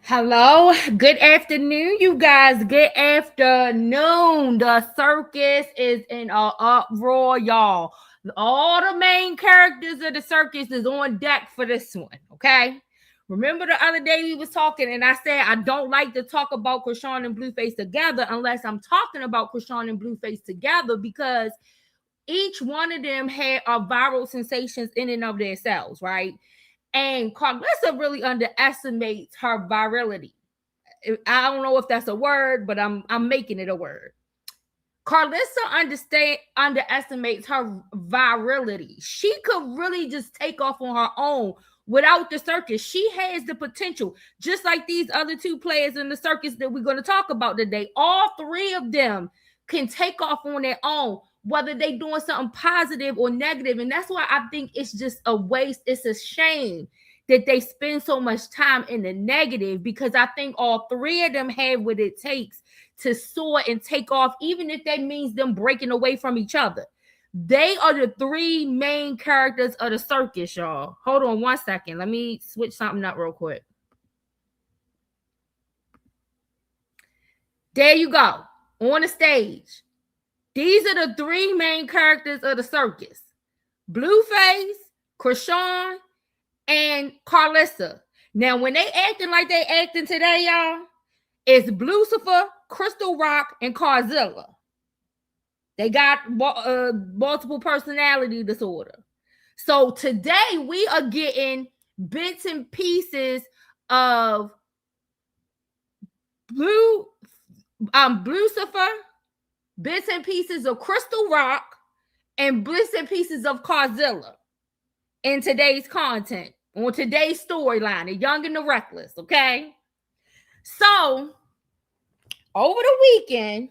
Hello, good afternoon, you guys. Good afternoon. The circus is in a uproar, y'all. All the main characters of the circus is on deck for this one. Okay. Remember the other day we was talking, and I said I don't like to talk about Krishan and Blueface together unless I'm talking about Krishan and Blueface together because each one of them had viral sensations in and of themselves, right? And Carlissa really underestimates her virility. I don't know if that's a word, but I'm making it a word. Carlissa underestimates her virility. She could really just take off on her own without the circus. She has the potential, just like these other two players in the circus that we're going to talk about today. All three of them can take off on their own, whether they doing something positive or negative. And that's why I think it's just a waste. It's a shame that they spend so much time in the negative, because I think all three of them have what it takes to soar and take off, even if that means them breaking away from each other. They are the three main characters of the circus, y'all. Hold on one second. Let me switch something up real quick. There you go. On the stage. These are the three main characters of the circus. Blueface, Krishan, and Carlissa. Now, when they acting like they acting today, y'all, it's Bluecifer, Crystal Rock, and Karzilla. They got multiple personality disorder. So today we are getting bits and pieces of Bluecifer, bits and pieces of Crystal Rock, and bits and pieces of Karzilla in today's content, on today's storyline, The Young and the Reckless, okay? So, over the weekend,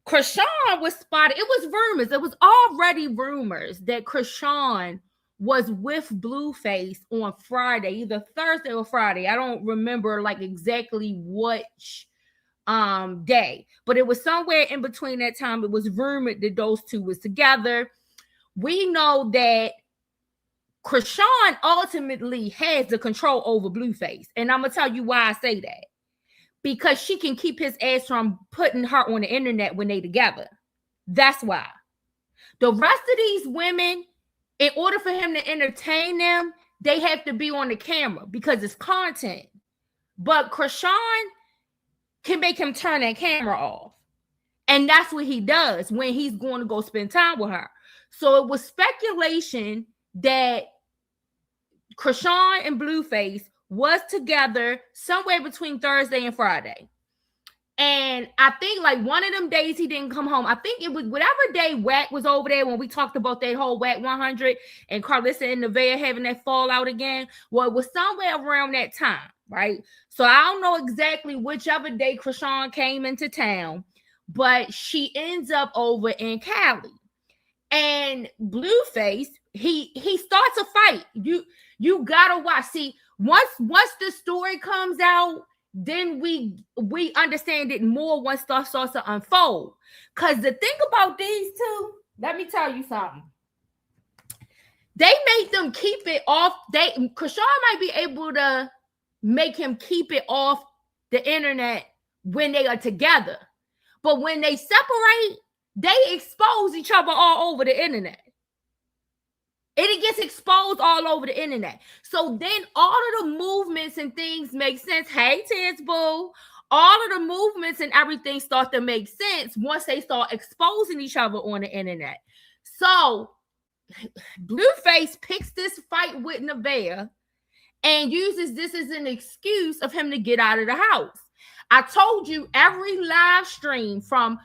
Krishan was spotted. It was rumors. It was already rumors that Krishan was with Blueface on Friday, either Thursday or Friday. I don't remember like exactly which day, but it was somewhere in between that time. It was rumored that those two was together. We know that Krishan ultimately has the control over Blueface. And I'm going to tell you why I say that. Because she can keep his ass from putting her on the internet when they together. That's why. The rest of these women, in order for him to entertain them, they have to be on the camera because it's content. But Krishan can make him turn that camera off. And that's what he does when he's going to go spend time with her. So it was speculation that Krishan and Blueface was together somewhere between Thursday and Friday. And I think like one of them days he didn't come home. I think it was whatever day Wack was over there when we talked about that whole Wack 100 and Carlissa and Nevaeh having that fallout again. Well, it was somewhere around that time, right? So I don't know exactly whichever day Krishan came into town, but she ends up over in Cali. And Blueface, he starts a fight. You gotta watch. See, once the story comes out, then we understand it more once stuff starts to unfold. Because the thing about these two, let me tell you something. They make them keep it off. Krishan might be able to make him keep it off the internet when they are together. But when they separate, they expose each other all over the internet. It gets exposed all over the internet. So then all of the movements and things make sense. Hey, Tiz Boo. All of the movements and everything start to make sense once they start exposing each other on the internet. So Blueface picks this fight with Nevaeh and uses this as an excuse of him to get out of the house. I told you every live stream from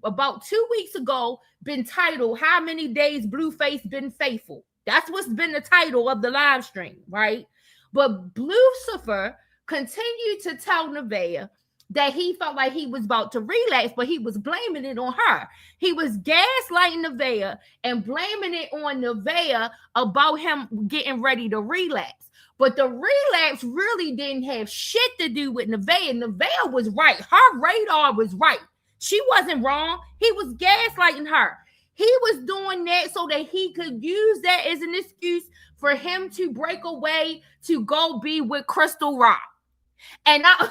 about 2 weeks ago been titled "How Many Days Blueface Been Faithful?" That's what's been the title of the live stream, right? But Bluecifer continued to tell Nevaeh that he felt like he was about to relapse, but he was blaming it on her. He was gaslighting Nevaeh and blaming it on Nevaeh about him getting ready to relapse. But the relapse really didn't have shit to do with Nevaeh. Nevaeh was right. Her radar was right. She wasn't wrong. He was gaslighting her. He was doing that so that he could use that as an excuse for him to break away to go be with Crystal Rock. And I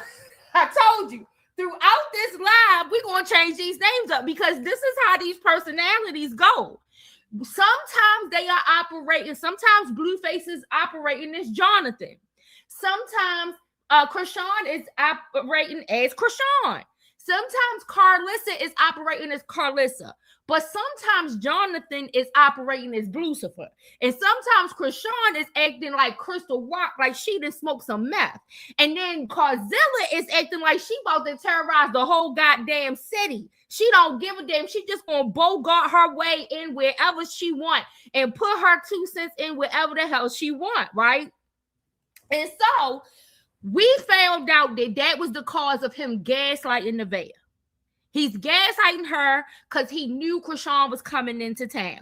told you, throughout this live, we're going to change these names up because this is how these personalities go. Sometimes they are operating, sometimes Blueface is operating as Jonathan. Sometimes Krishan is operating as Krishan. Sometimes Karlissa is operating as Karlissa. But sometimes Jonathan is operating as Bluecifer. And sometimes Krishan is acting like Crystal Rock, like she done smoked some meth. And then Karzilla is acting like she about to terrorize the whole goddamn city. She don't give a damn. She just gonna bogart her way in wherever she want and put her 2 cents in wherever the hell she want, right? And so we found out that that was the cause of him gaslighting Nevaeh. He's gaslighting her because he knew Krishan was coming into town.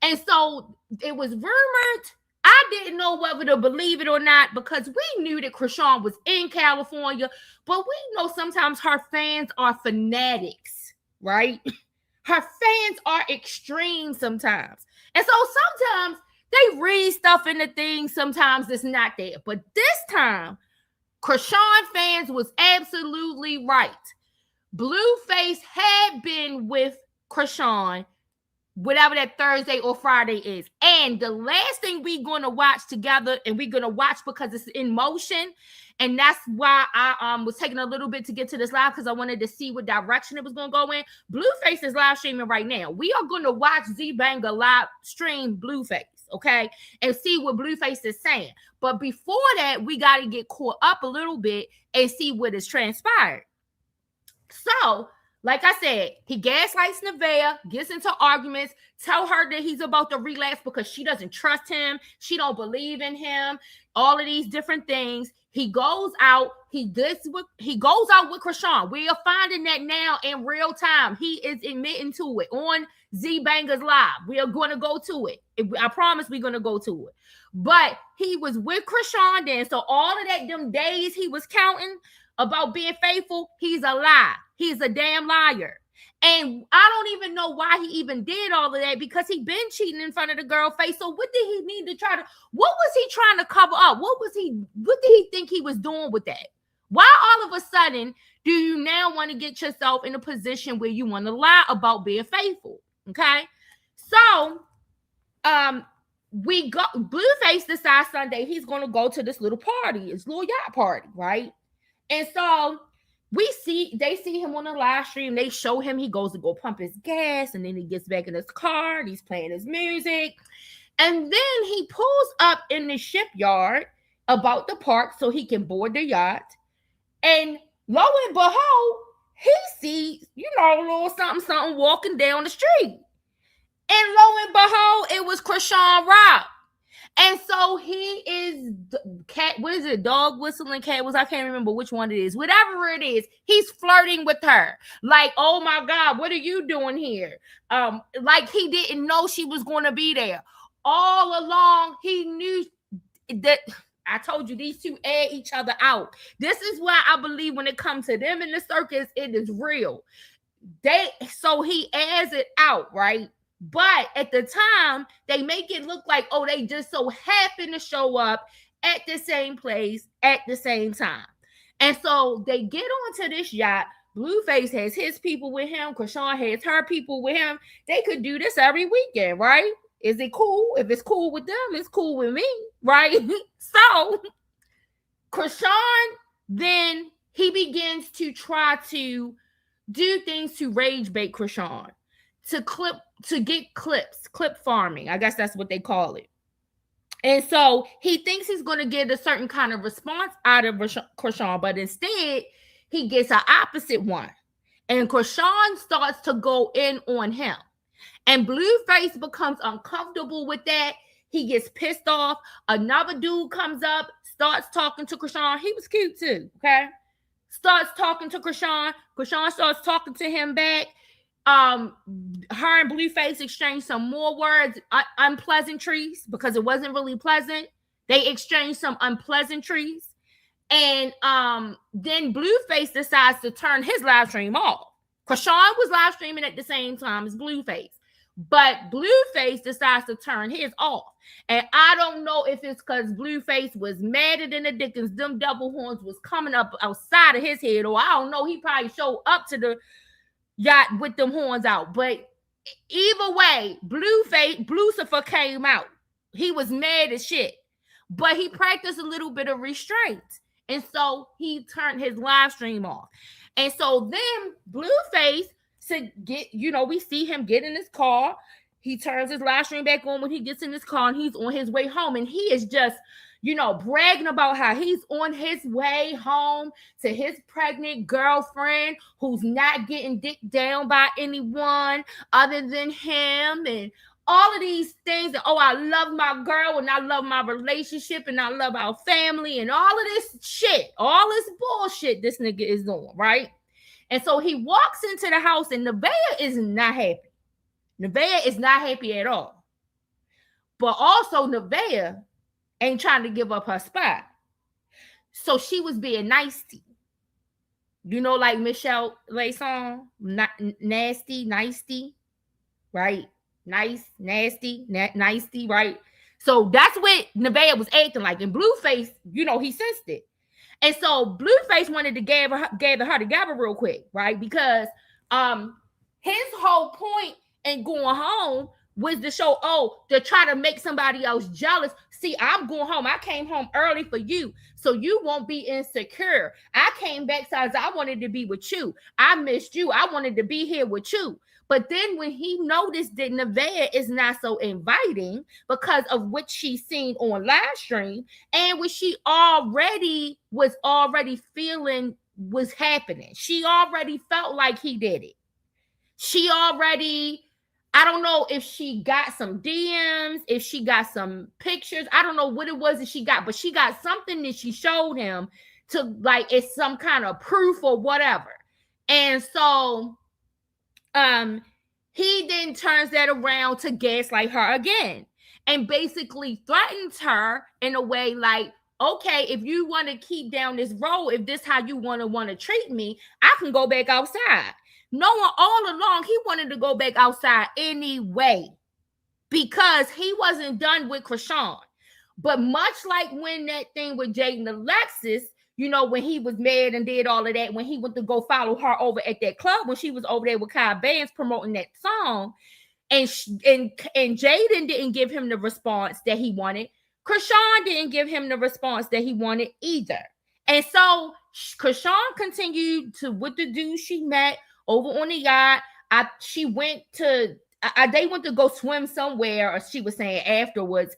And so it was rumored. I didn't know whether to believe it or not because we knew that Krishan was in California, but we know sometimes her fans are fanatics, right? Her fans are extreme sometimes. And so sometimes they read stuff into things, sometimes it's not there. But this time, Krishan fans was absolutely right. Blueface had been with Krishan, whatever that Thursday or Friday is. And the last thing we're going to watch together, and we're going to watch because it's in motion, and that's why I was taking a little bit to get to this live because I wanted to see what direction it was going to go in. Blueface is live streaming right now. We are going to watch Z-Banger live stream Blueface, okay, and see what Blueface is saying. But before that, we got to get caught up a little bit and see what is transpired. So, like I said, he gaslights Nevaeh, gets into arguments, tell her that he's about to relapse because she doesn't trust him. She don't believe in him. All of these different things. He goes out. He goes out with Krishan. We are finding that now in real time. He is admitting to it on Z-Bangers Live. We are going to go to it. I promise we're going to go to it. But he was with Krishan then. So all of that, them days he was counting about being faithful, he's a lie. He's a damn liar. And I don't even know why he even did all of that because he been cheating in front of the girl face. So what did he need to try to, what was he trying to cover up? What did he think he was doing with that? Why all of a sudden do you now want to get yourself in a position where you want to lie about being faithful? Okay. So, Blueface decides Sunday he's going to go to this little party, his little yacht party, right? And so they see him on the live stream. They show him he goes to go pump his gas, and then he gets back in his car and he's playing his music. And then he pulls up in the shipyard about the park so he can board the yacht. And lo and behold, he sees, a little something walking down the street. And lo and behold, it was Krishan Rock. And so he is dog whistling, cat was, I can't remember which one it is. Whatever it is, he's flirting with her. Like, oh my God, what are you doing here? Like he didn't know she was going to be there. All along, he knew that. I told you these two add each other out. This is why I believe when it comes to them in the circus, it is real. So he adds it out, right? But at the time, they make it look like, oh, they just so happen to show up at the same place at the same time. And so they get onto this yacht. Blueface has his people with him. Krishan has her people with him. They could do this every weekend, right? Is it cool? If it's cool with them, it's cool with me, right? So Krishan, then he begins to try to do things to rage bait Krishan. To get clip farming. I guess that's what they call it. And so he thinks he's going to get a certain kind of response out of Krishan, but instead he gets an opposite one. And Krishan starts to go in on him. And Blueface becomes uncomfortable with that. He gets pissed off. Another dude comes up, starts talking to Krishan. He was cute too, okay? Starts talking to Krishan. Krishan starts talking to him back. Her and Blueface exchanged some more words, unpleasantries, because it wasn't really pleasant. They exchanged some unpleasantries. And then Blueface decides to turn his live stream off. Krishan was live streaming at the same time as Blueface. But Blueface decides to turn his off. And I don't know if it's because Blueface was madder than the Dickens. Them devil horns was coming up outside of his head. Or I don't know. He probably showed up to the yacht with them horns out. But either way, Bluecifer came out. He was mad as shit. But he practiced a little bit of restraint. And so he turned his live stream off. And so then Blueface said, we see him get in his car. He turns his live stream back on when he gets in his car and he's on his way home. And he is just, bragging about how he's on his way home to his pregnant girlfriend who's not getting dicked down by anyone other than him, and all of these things. And I love my girl, and I love my relationship, and I love our family, and all of this shit, all this bullshit this nigga is doing, right? And so he walks into the house, and Nevaeh is not happy. Nevaeh is not happy at all. But also Nevaeh ain't trying to give up her spot. So she was being nasty. Like Michelle Lay song, nasty, right? Nice, nasty, nasty, right? So that's what Nevaeh was acting like. And Blueface, he sensed it. And so Blueface wanted to gather her together real quick, right? Because his whole point in going home was to show, to try to make somebody else jealous. See, I'm going home. I came home early for you, so you won't be insecure. I came back because I wanted to be with you. I missed you. I wanted to be here with you. But then when he noticed that Nevaeh is not so inviting because of what she's seen on live stream and what she was already feeling was happening. She already felt like he did it. She already, I don't know if she got some DMs, if she got some pictures. I don't know what it was that she got, but she got something that she showed him to, like, it's some kind of proof or whatever. And so he then turns that around to gaslight her again and basically threatens her in a way like, okay, if you want to keep down this road, if this how you want to treat me, I can go back outside. Knowing all along he wanted to go back outside anyway because he wasn't done with Chrisean. But much like when that thing with Jaden Alexis, when he was mad and did all of that, when he went to go follow her over at that club, when she was over there with Kyle Bands promoting that song, and Jaden didn't give him the response that he wanted. Chrisean didn't give him the response that he wanted either. And so Chrisean continued to with the dude she met over on the yacht. They went to go swim somewhere, or she was saying afterwards.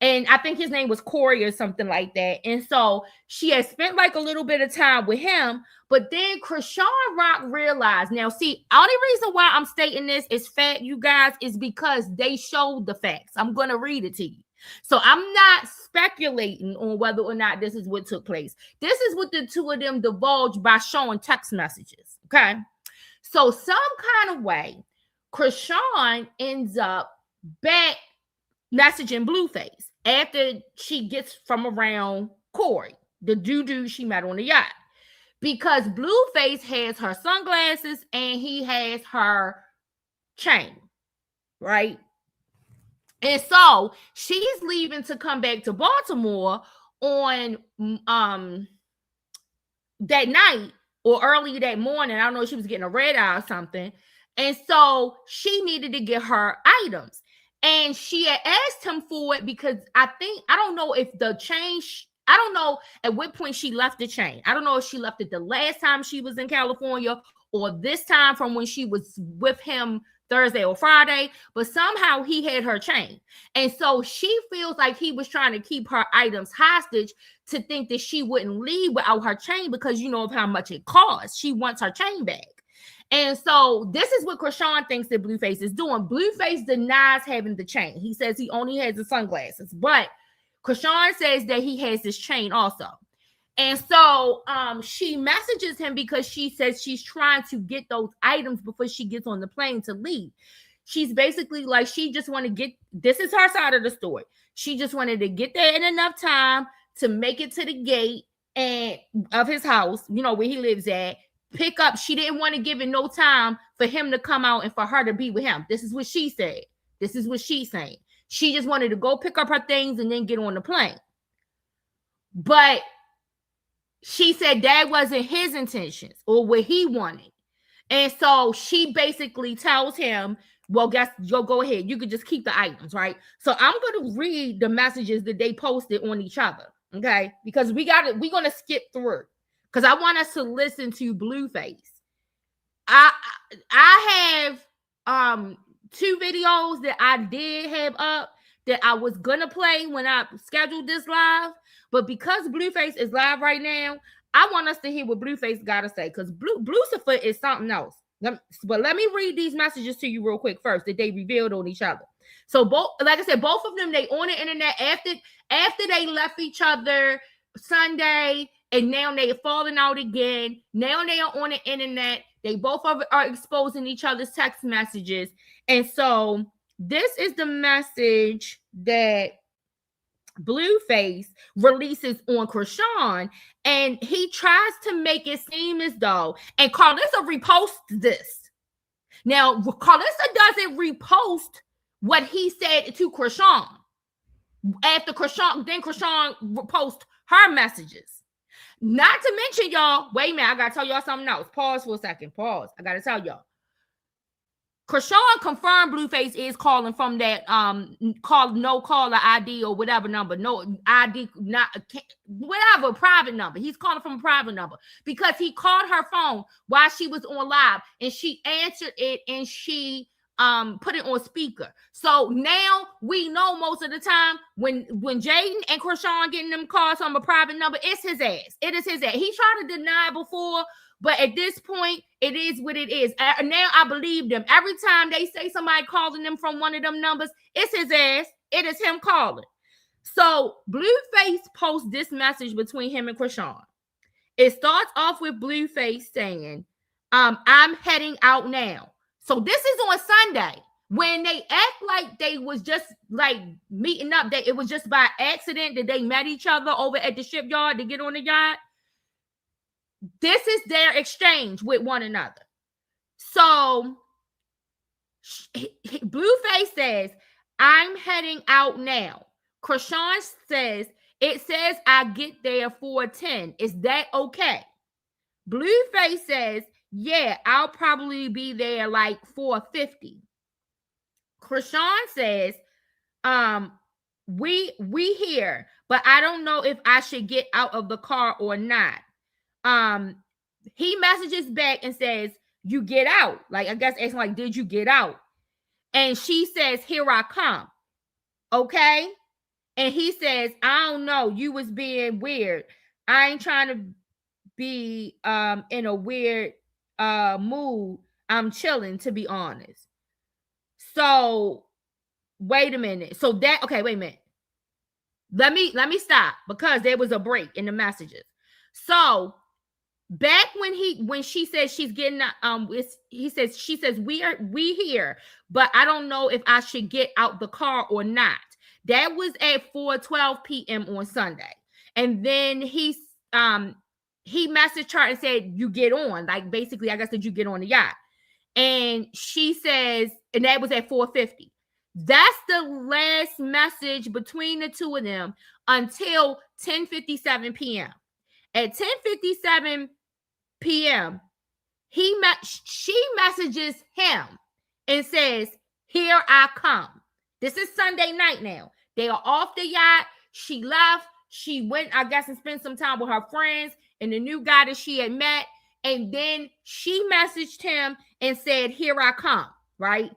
And I think his name was Corey or something like that. And so she had spent like a little bit of time with him. But then Chrisean Rock realized. Now, see, only reason why I'm stating this is fact, you guys, is because they showed the facts. I'm going to read it to you. So I'm not speculating on whether or not this is what took place. This is what the two of them divulged by showing text messages. Okay. So some kind of way, Chrisean ends up back messaging Blueface after she gets from around Corey, the dude she met on the yacht, because Blueface has her sunglasses and he has her chain, right? And so she's leaving to come back to Baltimore on that night or early that morning. I don't know if she was getting a red eye or something. And so she needed to get her items. And she had asked him for it because I don't know if the chain, I don't know at what point she left the chain. I don't know if she left it the last time she was in California or this time from when she was with him Thursday or Friday, but somehow he had her chain. And so she feels like he was trying to keep her items hostage to think that she wouldn't leave without her chain because of how much it costs. She wants her chain back. And so this is what Chrisean thinks that Blueface is doing. Blueface denies having the chain. He says he only has the sunglasses, but Chrisean says that he has this chain also. And so she messages him because she says she's trying to get those items before she gets on the plane to leave. She's basically like, she just want to get, this is her side of the story. She just wanted to get there in enough time to make it to the gate of his house, where he lives at, pick up. She didn't want to give it no time for him to come out and for her to be with him. This is what she said. This is what she's saying. She just wanted to go pick up her things and then get on the plane. But she said that wasn't his intentions or what he wanted. And so she basically tells him, well, guess you'll go ahead. You could just keep the items, right? So I'm going to read the messages that they posted on each other, okay? Because we're going to skip through because I want us to listen to Blueface. I have two videos that I did have up that I was going to play when I scheduled this live, but because Blueface is live right now, I want us to hear what Blueface got to say because Bluecifer is something else. But let me read these messages to you real quick first that they revealed on each other. So both, like I said, both of them, they on the internet after they left each other Sunday, and now they are falling out again. Now they are on the internet. They both are exposing each other's text messages. And so this is the message that Blueface releases on Krishan, and he tries to make it seem as though, and Karzilla reposts this. Now, Karzilla doesn't repost what he said to Krishan. After Krishan, then Krishan reposts her messages. Not to mention, y'all, wait a minute, I gotta tell y'all something else. Pause for a second. Pause. I gotta tell y'all. Krishan confirmed Blueface is calling from that no caller ID or whatever number, no ID, not whatever private number. He's calling from a private number because he called her phone while she was on live and she answered it and she put it on speaker. So now we know most of the time when Jaden and Krishan getting them calls from a private number, it's his ass. It is his ass. He tried to deny before, but at this point, it is what it is. Now I believe them. Every time they say somebody calling them from one of them numbers, it's his ass. It is him calling. So Blueface posts this message between him and Krishan. It starts off with Blueface saying, I'm heading out now. So this is on Sunday. When they act like they was just like meeting up, it was just by accident that they met each other over at the shipyard to get on the yacht. This is their exchange with one another. So Blueface says, I'm heading out now. Krishan says, it says I get there 4:10. Is that okay? Blueface says, yeah, I'll probably be there like 4:50. Krishan says, we here, but I don't know if I should get out of the car or not. He messages back and says, you get out. Like, I guess asking like, did you get out? And she says, here I come. Okay. And he says, I don't know. You was being weird. I ain't trying to be in a weird mood. I'm chilling, to be honest. So wait a minute. So that, okay, wait a minute. Let me stop because there was a break in the messages. So back when she says she's getting she says we here, but I don't know if I should get out the car or not. That was at 4:12 p.m. on Sunday. And then he messaged her and said, you get on. Like, basically, I guess, did you get on the yacht? And she says, and that was at 4:50. That's the last message between the two of them until 10:57 p.m. At 10:57 p.m., she messages him and says, here I come. This is Sunday night now. They are off the yacht. She left. She went, I guess, and spent some time with her friends and the new guy that she had met. And then she messaged him and said, here I come, right?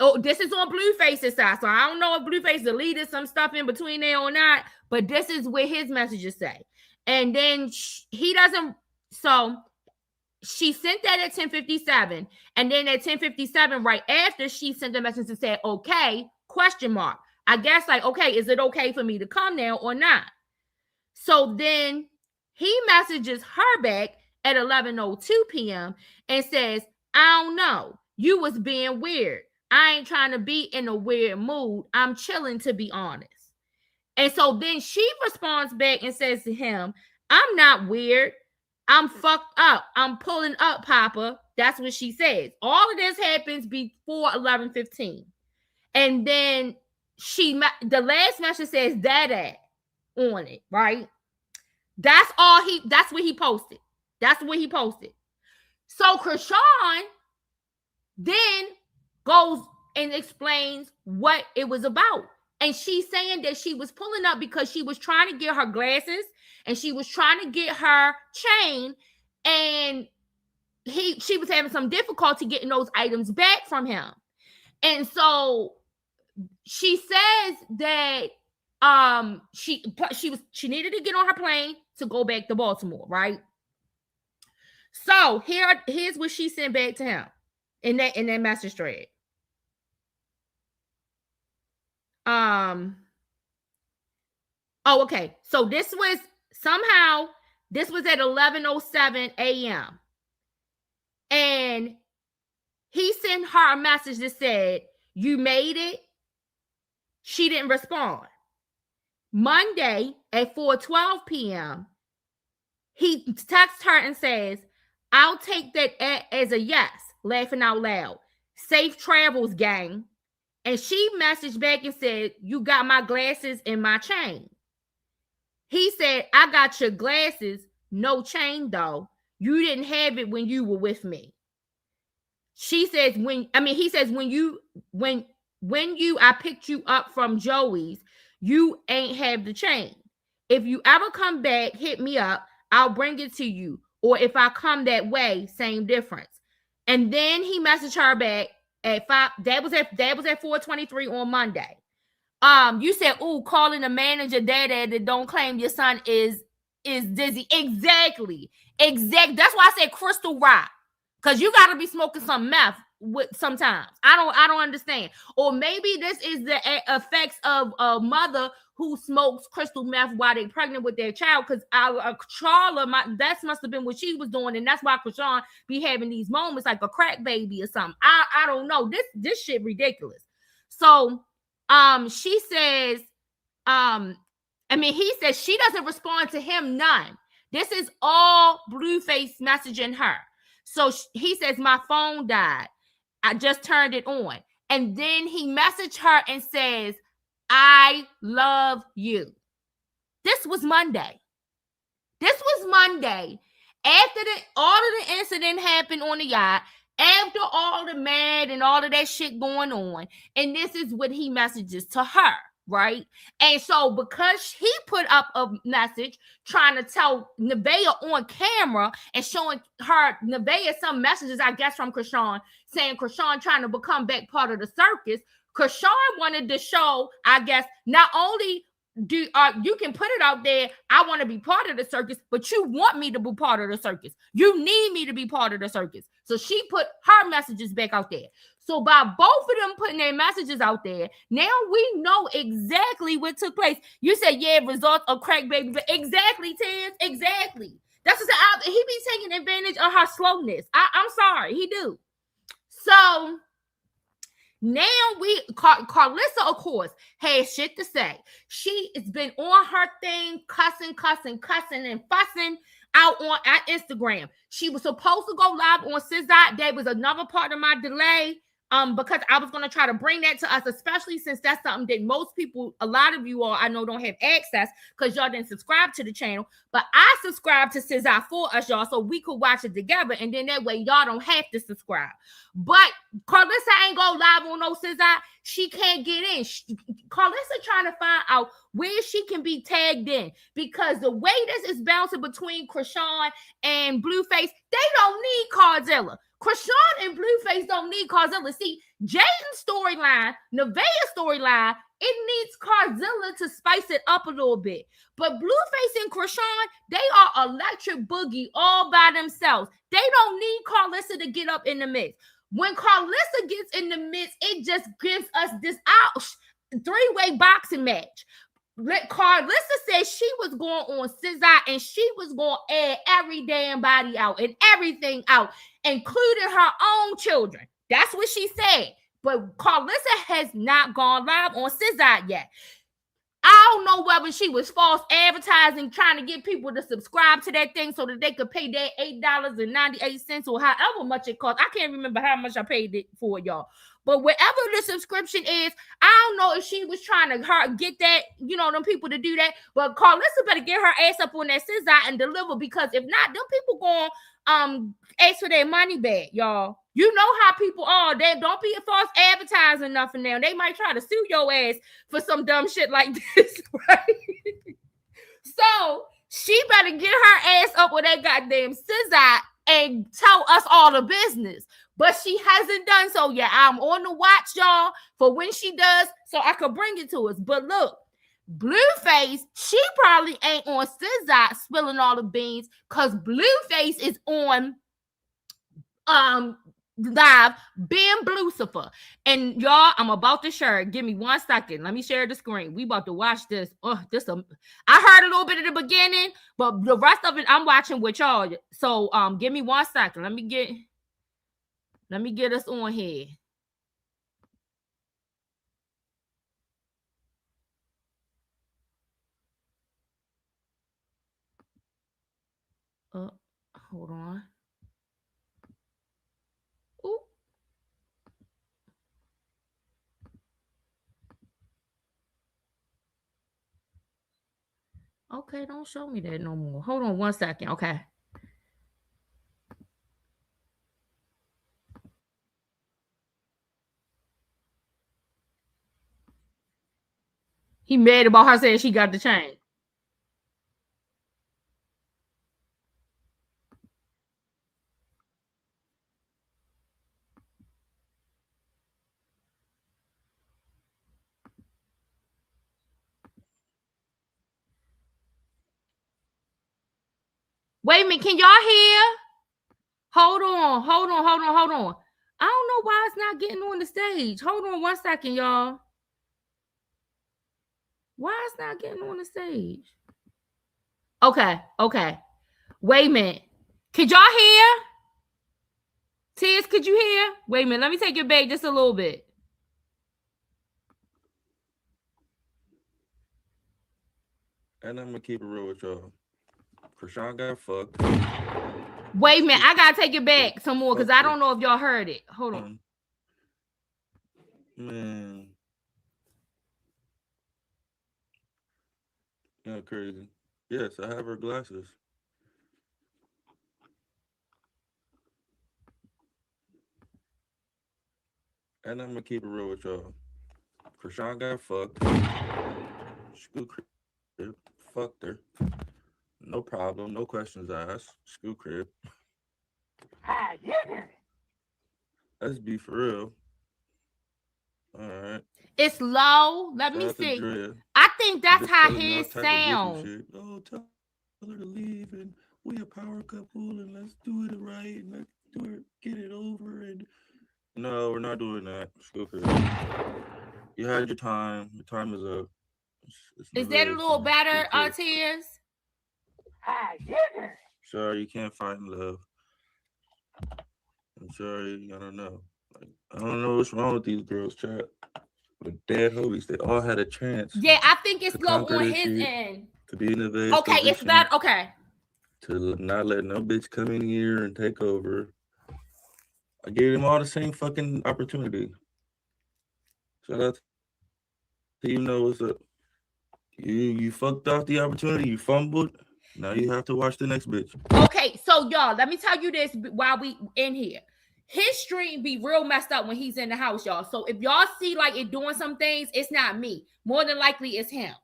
Oh, this is on Blueface's side. So I don't know if Blueface deleted some stuff in between there or not, but this is what his messages say. And then he doesn't, so she sent that at 10:57. And then at 10:57, right after, she sent a message and said, okay, question mark. I guess like, okay, is it okay for me to come now or not? So then he messages her back at 11:02 p.m. and says, I don't know. You was being weird. I ain't trying to be in a weird mood. I'm chilling, to be honest. And so then she responds back and says to him, I'm not weird. I'm fucked up. I'm pulling up, Papa. That's what she says. All of this happens before 11:15. And then the last message says Dada on it, right? That's what he posted. That's what he posted. So Krishan then goes and explains what it was about. And she's saying that she was pulling up because she was trying to get her glasses and she was trying to get her chain, and she was having some difficulty getting those items back from him. And so she says that she needed to get on her plane to go back to Baltimore, right? So here's what she sent back to him in that message thread. Oh, okay. So this was at 11:07 a.m. And he sent her a message that said, "You made it." She didn't respond. Monday at 4:12 p.m., he texts her and says, "I'll take that as a yes," laughing out loud. "Safe travels, gang." And she messaged back and said, "You got my glasses and my chain." He said, "I got your glasses, no chain though. You didn't have it when you were with me." He says, when I picked you up from Joey's, you ain't have the chain. If you ever come back, hit me up. I'll bring it to you. Or if I come that way, same difference. And then he messaged her back at 5. That was at 4:23 on Monday. You said, "Ooh, calling the manager dad that don't claim your son is dizzy." Exactly. That's why I said crystal rock. Because you got to be smoking some meth sometimes. I don't understand. Or maybe this is the effects of a mother who smokes crystal meth while they're pregnant with their child. Because Charla, that must have been what she was doing. And that's why Krishan be having these moments like a crack baby or something. I don't know. This shit ridiculous. So she says, he says she doesn't respond to him, none. This is all Blueface messaging her. So he says, "My phone died. I just turned it on." And then he messaged her and says, "I love you." This was Monday. After all of the incident happened on the yacht, after all the mad and all of that shit going on. And this is what he messages to her. Right. And so because he put up a message trying to tell Nevaeh on camera and showing her Nevaeh some messages, I guess, from Krishan saying Krishan trying to become back part of the circus. Krishan wanted to show, I guess, not only you can put it out there, "I want to be part of the circus," but you want me to be part of the circus. You need me to be part of the circus. So she put her messages back out there. So by both of them putting their messages out there, now we know exactly what took place. You said, "Yeah, result of crack baby," but exactly, Tiz, exactly. That's what he be taking advantage of her slowness. I'm sorry, he do. So now Karlissa, of course, has shit to say. She has been on her thing, cussing and fussing out on Instagram. She was supposed to go live on SZA. That was another part of my delay. Because I was going to try to bring that to us, especially since that's something that most people, a lot of you all I know, don't have access because y'all didn't subscribe to the channel. But I subscribed to SZA for us, y'all, so we could watch it together. And then that way y'all don't have to subscribe. But Karlissa ain't go live on no SZA. She can't get in. Karlissa trying to find out where she can be tagged in, because the way this is bouncing between Krishan and Blueface, they don't need Karzilla. Krishan and Blueface don't need Karzilla. See, Jaden's storyline, Nevaeh's storyline, it needs Karzilla to spice it up a little bit. But Blueface and Krishan, they are electric boogie all by themselves. They don't need Karlissa to get up in the mix. When Karlissa gets in the mix, it just gives us this three-way boxing match. Karlissa said she was going on SZA and she was going to add every damn body out and everything out, including her own children. That's what she said. But Karlissa has not gone live on SZA yet. I don't know whether she was false advertising, trying to get people to subscribe to that thing so that they could pay their $8.98 or however much it costs. I can't remember how much I paid it for, y'all. But whatever the subscription is, I don't know if she was trying to get that, them people to do that. But Karzilla better get her ass up on that scissor and deliver, because if not, them people going ask for their money back, y'all. You know how people are. They don't be a false advertising nothing now. They might try to sue your ass for some dumb shit like this, right? So she better get her ass up with that goddamn scissor and tell us all the business. But she hasn't done so yet. I'm on the watch, y'all, for when she does, so I could bring it to us. But look, Blueface, she probably ain't on scissor spilling all the beans, because Blueface is on live being Bluecifer. And y'all, I'm about to share it. Give me 1 second. Let me share the screen. We about to watch this. I heard a little bit at the beginning, but the rest of it I'm watching with y'all. So give me 1 second. Let me get us on here. Hold on. Ooh. Okay, don't show me that no more. Hold on 1 second. Okay. He mad about her saying she got the chain. Wait a minute, can y'all hear? Hold on. I don't know why it's not getting on the stage. Hold on 1 second, y'all. Why it's not getting on the stage? Okay. Wait a minute. Could y'all hear? Tiz, could you hear? Wait a minute. Let me take it back just a little bit. And I'm gonna keep it real with y'all. Krishan got fucked. Wait a minute. I gotta take it back some more because I don't know if y'all heard it. Hold on. Man. Yeah, crazy. Yes, I have her glasses. And I'm gonna keep it real with y'all. Krishan got fucked. Screw crib. Fucked her. No problem. No questions asked. Screw crib. Let's be for real. All right. It's low. Let me see. I think that's how his sound. Oh, tell her to leave, and we a power couple, and let's do it right, and let's do it, get it over. And no, we're not doing that. Stupid. You had your time. Your time is up. Is that a little better, Tears? Sorry, you can't find love. I'm sorry, I don't know. I don't know what's wrong with these girls, chat. But dead homies, they all had a chance. Yeah, I think it's low on his end. To be in the best Okay, it's better. Okay. To not let no bitch come in here and take over. I gave them all the same fucking opportunity. Shout out to you, know what's up. You fucked off the opportunity. You fumbled. Now you have to watch the next bitch. Okay, so y'all, let me tell you this while we in here. His stream be real messed up when he's in the house, y'all. So if y'all see like it doing some things, it's not me. More than likely, it's him.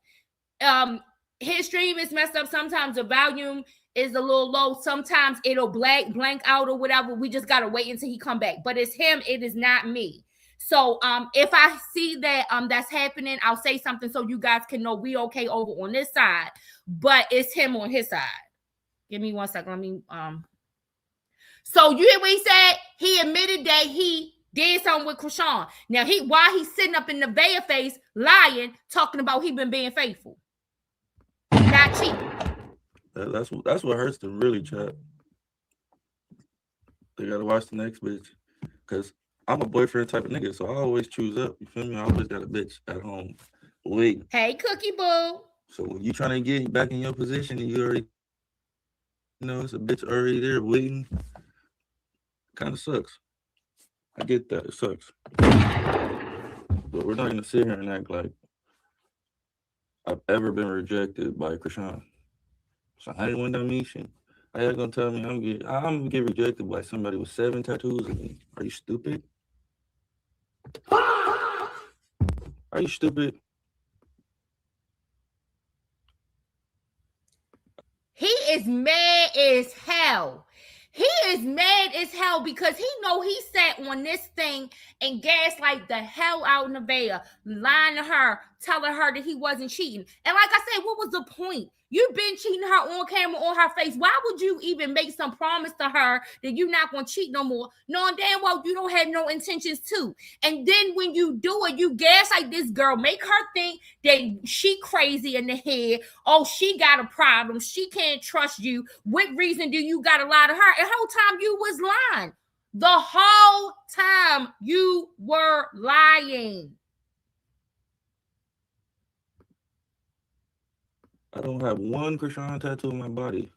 His stream is messed up. Sometimes the volume is a little low. Sometimes it'll blank out or whatever. We just gotta wait until he come back. But it's him. It is not me. So if I see that that's happening, I'll say something so you guys can know we okay over on this side. But it's him on his side. Give me 1 second. Let me So you hear what he said? He admitted that he did something with Krishan. Now while he's sitting up in the Vaya face lying, talking about he been being faithful. Not cheap. That's what hurts them really, chat. They gotta watch the next bitch. Cause I'm a boyfriend type of nigga, so I always choose up. You feel me? I always got a bitch at home. Wait. Hey, Cookie Boo. So when you trying to get back in your position and you already know it's a bitch already there waiting, kind of sucks. I get that. It sucks. But we're not going to sit here and act like I've ever been rejected by Krishan. So I ain't want that mission. How y'all gonna tell me I'm gonna get rejected by somebody with 7 tattoos of me? Are you stupid? Are you stupid? He is mad as hell. He is mad as hell because he know he sat on this thing and gaslight the hell out of Nevaeh, lying to her, telling her that he wasn't cheating. And like I said, what was the point? You've been cheating her on camera, on her face. Why would you even make some promise to her that you're not going to cheat no more, knowing damn well you don't have no intentions to? And then when you do it, you gaslight this girl, make her think that she crazy in the head. Oh, she got a problem. She can't trust you. What reason do you got to lie to her? And the whole time you was lying. The whole time you were lying. I don't have one Krishan tattoo on my body.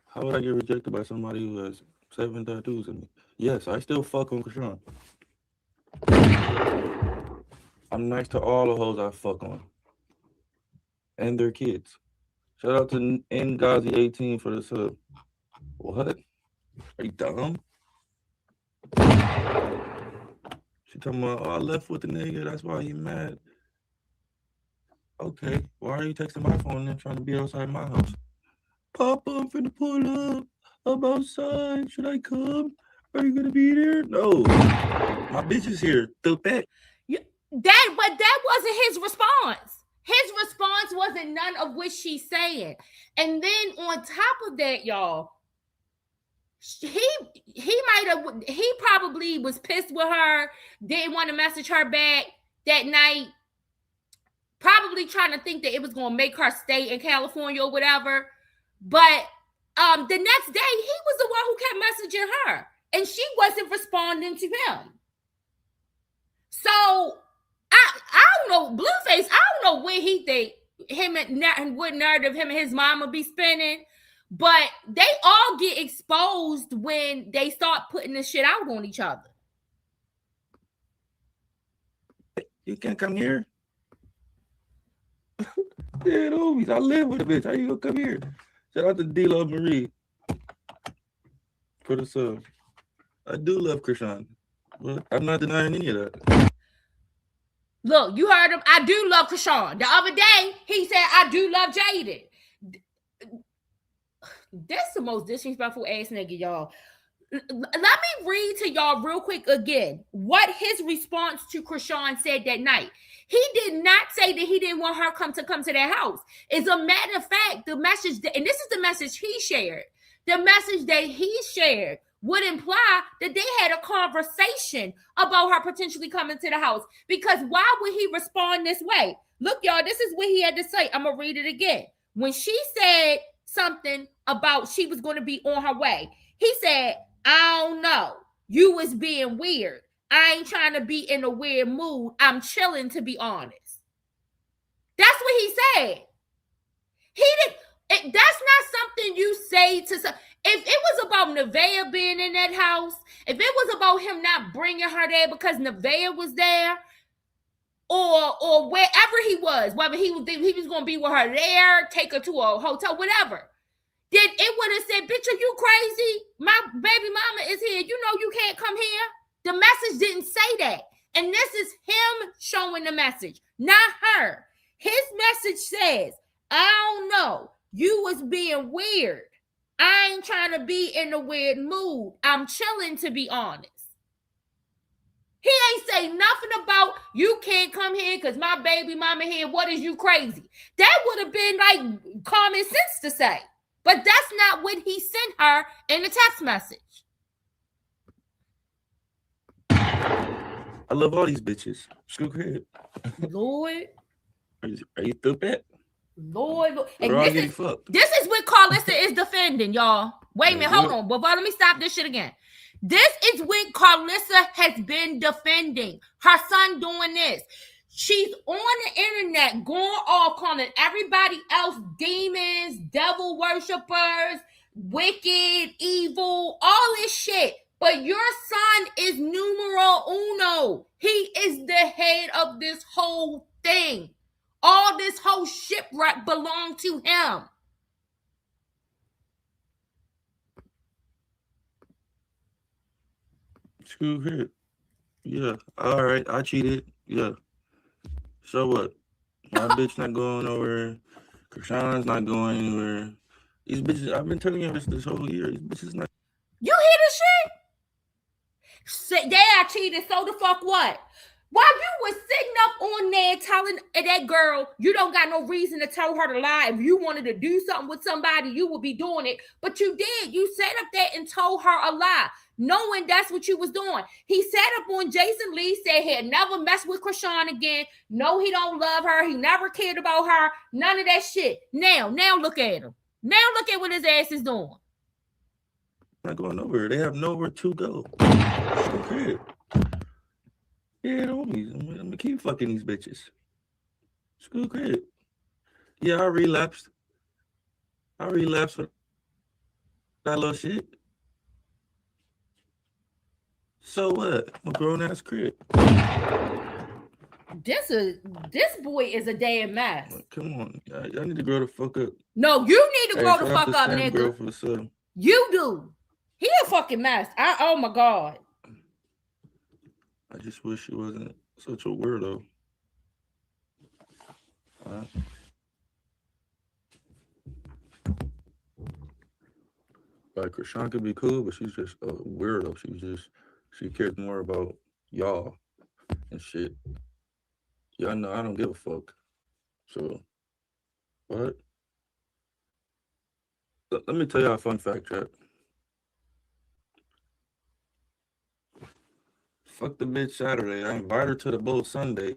How would I get rejected by somebody who has 7 tattoos in me? Yes, I still fuck on Krishan. I'm nice to all the hoes I fuck on. And their kids. Shout out to Ngazi18 for the sub. What? Are you dumb? She talking about, oh, I left with the nigga, that's why you mad. Okay, why are you texting my phone and trying to be outside my house? Papa, I'm finna pull up. I'm outside. Should I come? Are you gonna be there? No. My bitch is here. Took that. But that wasn't his response. His response wasn't none of what she's saying. And then on top of that, y'all, he probably was pissed with her, didn't want to message her back that night, probably trying to think that it was going to make her stay in California or whatever. But the next day, he was the one who kept messaging her, and she wasn't responding to him. So I don't know, Blueface, I don't know where he think him and what narrative him and his mama be spinning, but they all get exposed when they start putting this shit out on each other. You can't come here. Yeah, homies, I live with a bitch. How you gonna come here? Shout out to D-Love Marie for the sub. I do love Krishan. Well, I'm not denying any of that. Look, you heard him. I do love Krishan. The other day, he said, I do love Jaden. That's the most disrespectful ass nigga, y'all. Let me read to y'all real quick again what his response to Krishan said that night. He did not say that he didn't want her to come to their house. As a matter of fact, the message, and this is the message he shared, the message that he shared would imply that they had a conversation about her potentially coming to the house. Because why would he respond this way? Look, y'all, this is what he had to say. I'm going to read it again. When she said something about she was going to be on her way, he said, I don't know. You was being weird. I ain't trying to be in a weird mood. I'm chilling, to be honest. That's what he said. That's not something you say to some. If it was about Nevaeh being in that house, if it was about him not bringing her there because Nevaeh was there, or wherever he was, whether he was going to be with her there, take her to a hotel, whatever, then it would have said, bitch, are you crazy? My baby mama is here. You know you can't come here. The message didn't say that. And this is him showing the message, not her. His message says, I don't know. You was being weird. I ain't trying to be in a weird mood. I'm chilling, to be honest. He ain't say nothing about you can't come here because my baby mama here. What is you crazy? That would have been like common sense to say. But that's not what he sent her in the text message. I love all these bitches. Screw crib. Lord. Are you stupid? Lord. And We're all getting fucked. This is what Carlissa is defending, y'all. Wait a minute, hold on. But let me stop this shit again. This is what Carlissa has been defending. Her son doing this. She's on the internet going off, calling everybody else demons, devil worshippers, wicked, evil, all this shit. But your son is numero uno. He is the head of this whole thing. All this whole shipwreck belonged to him. Screw her. Yeah. All right. I cheated. Yeah. So what? My bitch not going nowhere. Krishan's not going anywhere. These bitches, I've been telling you this whole year. These bitches not. You hear this shit? They are cheating, so the fuck what? While you was sitting up on there telling that girl you don't got no reason to tell her to lie. If you wanted to do something with somebody, you would be doing it. But you did. You sat up there and told her a lie, knowing that's what you was doing. He sat up on Jason Lee, said he'd never mess with Krishan again. No, he don't love her. He never cared about her. None of that shit. Now look at him. Now look at what his ass is doing. Not going nowhere. They have nowhere to go. Okay. Yeah, homies. I'm gonna keep fucking these bitches. Screw crib. Yeah, I relapsed with that little shit. So what? I'm a grown ass crib. This boy is a damn mess. Come on, y'all need to grow the fuck up. No, you need to grow the fuck up, nigga. You do. He a fucking mess. Oh my god. I just wish he wasn't such a weirdo. Like Krishan could be cool, but she's just a weirdo. She cares more about y'all and shit. Y'all know I don't give a fuck. So what? Let me tell y'all a fun fact, chat. Fuck the bitch Saturday. I invited her to the boat Sunday.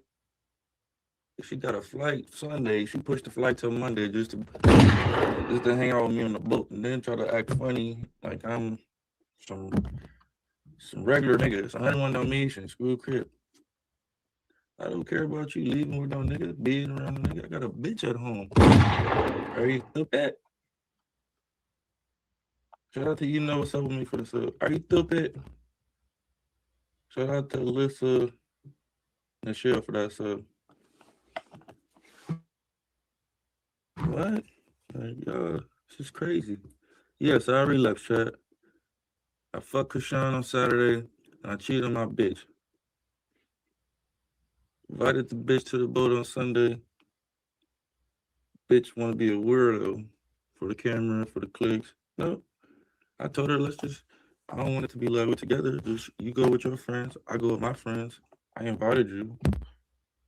She got a flight Sunday. She pushed the flight till Monday just to hang out with me on the boat, and then try to act funny like I'm some regular niggas. 101 Dalmatians, school crib. I don't care about you leaving with no nigga, being around a nigga. I got a bitch at home. Are you stupid? Shout out to you know what's up with me for the sub. Are you stupid? Shout out to Alyssa and Michelle for that sub. What? Like, this is crazy. Yes, I relapsed, chat. I fucked Krishan on Saturday, and I cheated on my bitch. Invited the bitch to the boat on Sunday. Bitch want to be a weirdo for the camera, for the clicks. No. I told her, I don't want it to be like we're together. Just you go with your friends, I go with my friends. I invited you.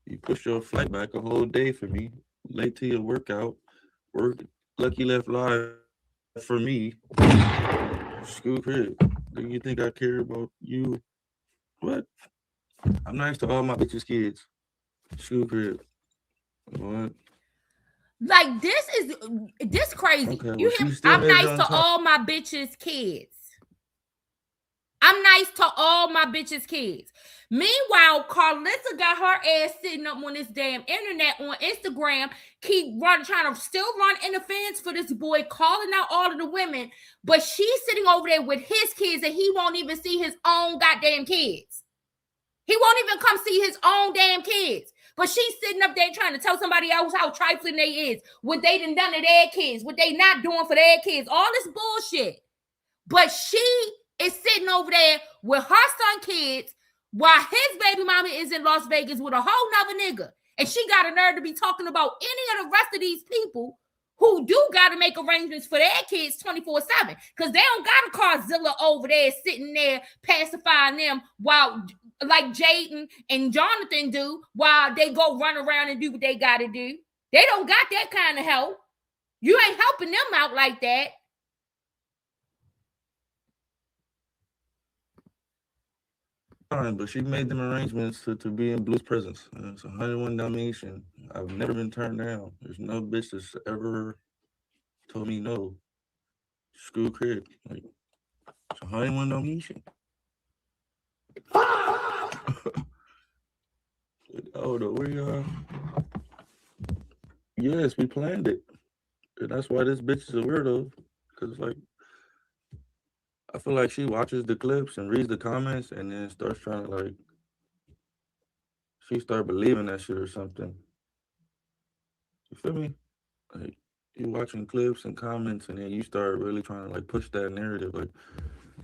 You pushed your flight back a whole day for me. Late to your workout. Lucky left live for me. School crib. Do you think I care about you? What? I'm nice to all my bitches' kids. School crib. What? Like this crazy. Okay, You hear? I'm nice to all my bitches' kids. I'm nice to all my bitches' kids. Meanwhile, Karzilla got her ass sitting up on this damn internet on Instagram, trying to still run interference for this boy, calling out all of the women, but she's sitting over there with his kids and he won't even see his own goddamn kids. He won't even come see his own damn kids. But she's sitting up there trying to tell somebody else how trifling they is, what they done to their kids, what they not doing for their kids, all this bullshit. But she is sitting over there with her son kids while his baby mama is in Las Vegas with a whole nother nigga. And she got a nerve to be talking about any of the rest of these people who do got to make arrangements for their kids 24/7. Because they don't got a Karzilla over there sitting there pacifying them while, like Jaden and Jonathan do, while they go run around and do what they got to do. They don't got that kind of help. You ain't helping them out like that. But she made them arrangements to be in Blue's presence. It's 101 Dalmatian. I've never been turned down. There's no bitch that's ever told me no. School crib. Like, it's 101 Dalmatian. Oh, no, where y'all? Yes, we planned it. And that's why this bitch is a weirdo. Because, like, I feel like she watches the clips and reads the comments and then starts trying to, like, she start believing that shit or something. You feel me? Like, you watching clips and comments and then you start really trying to, like, push that narrative. Like,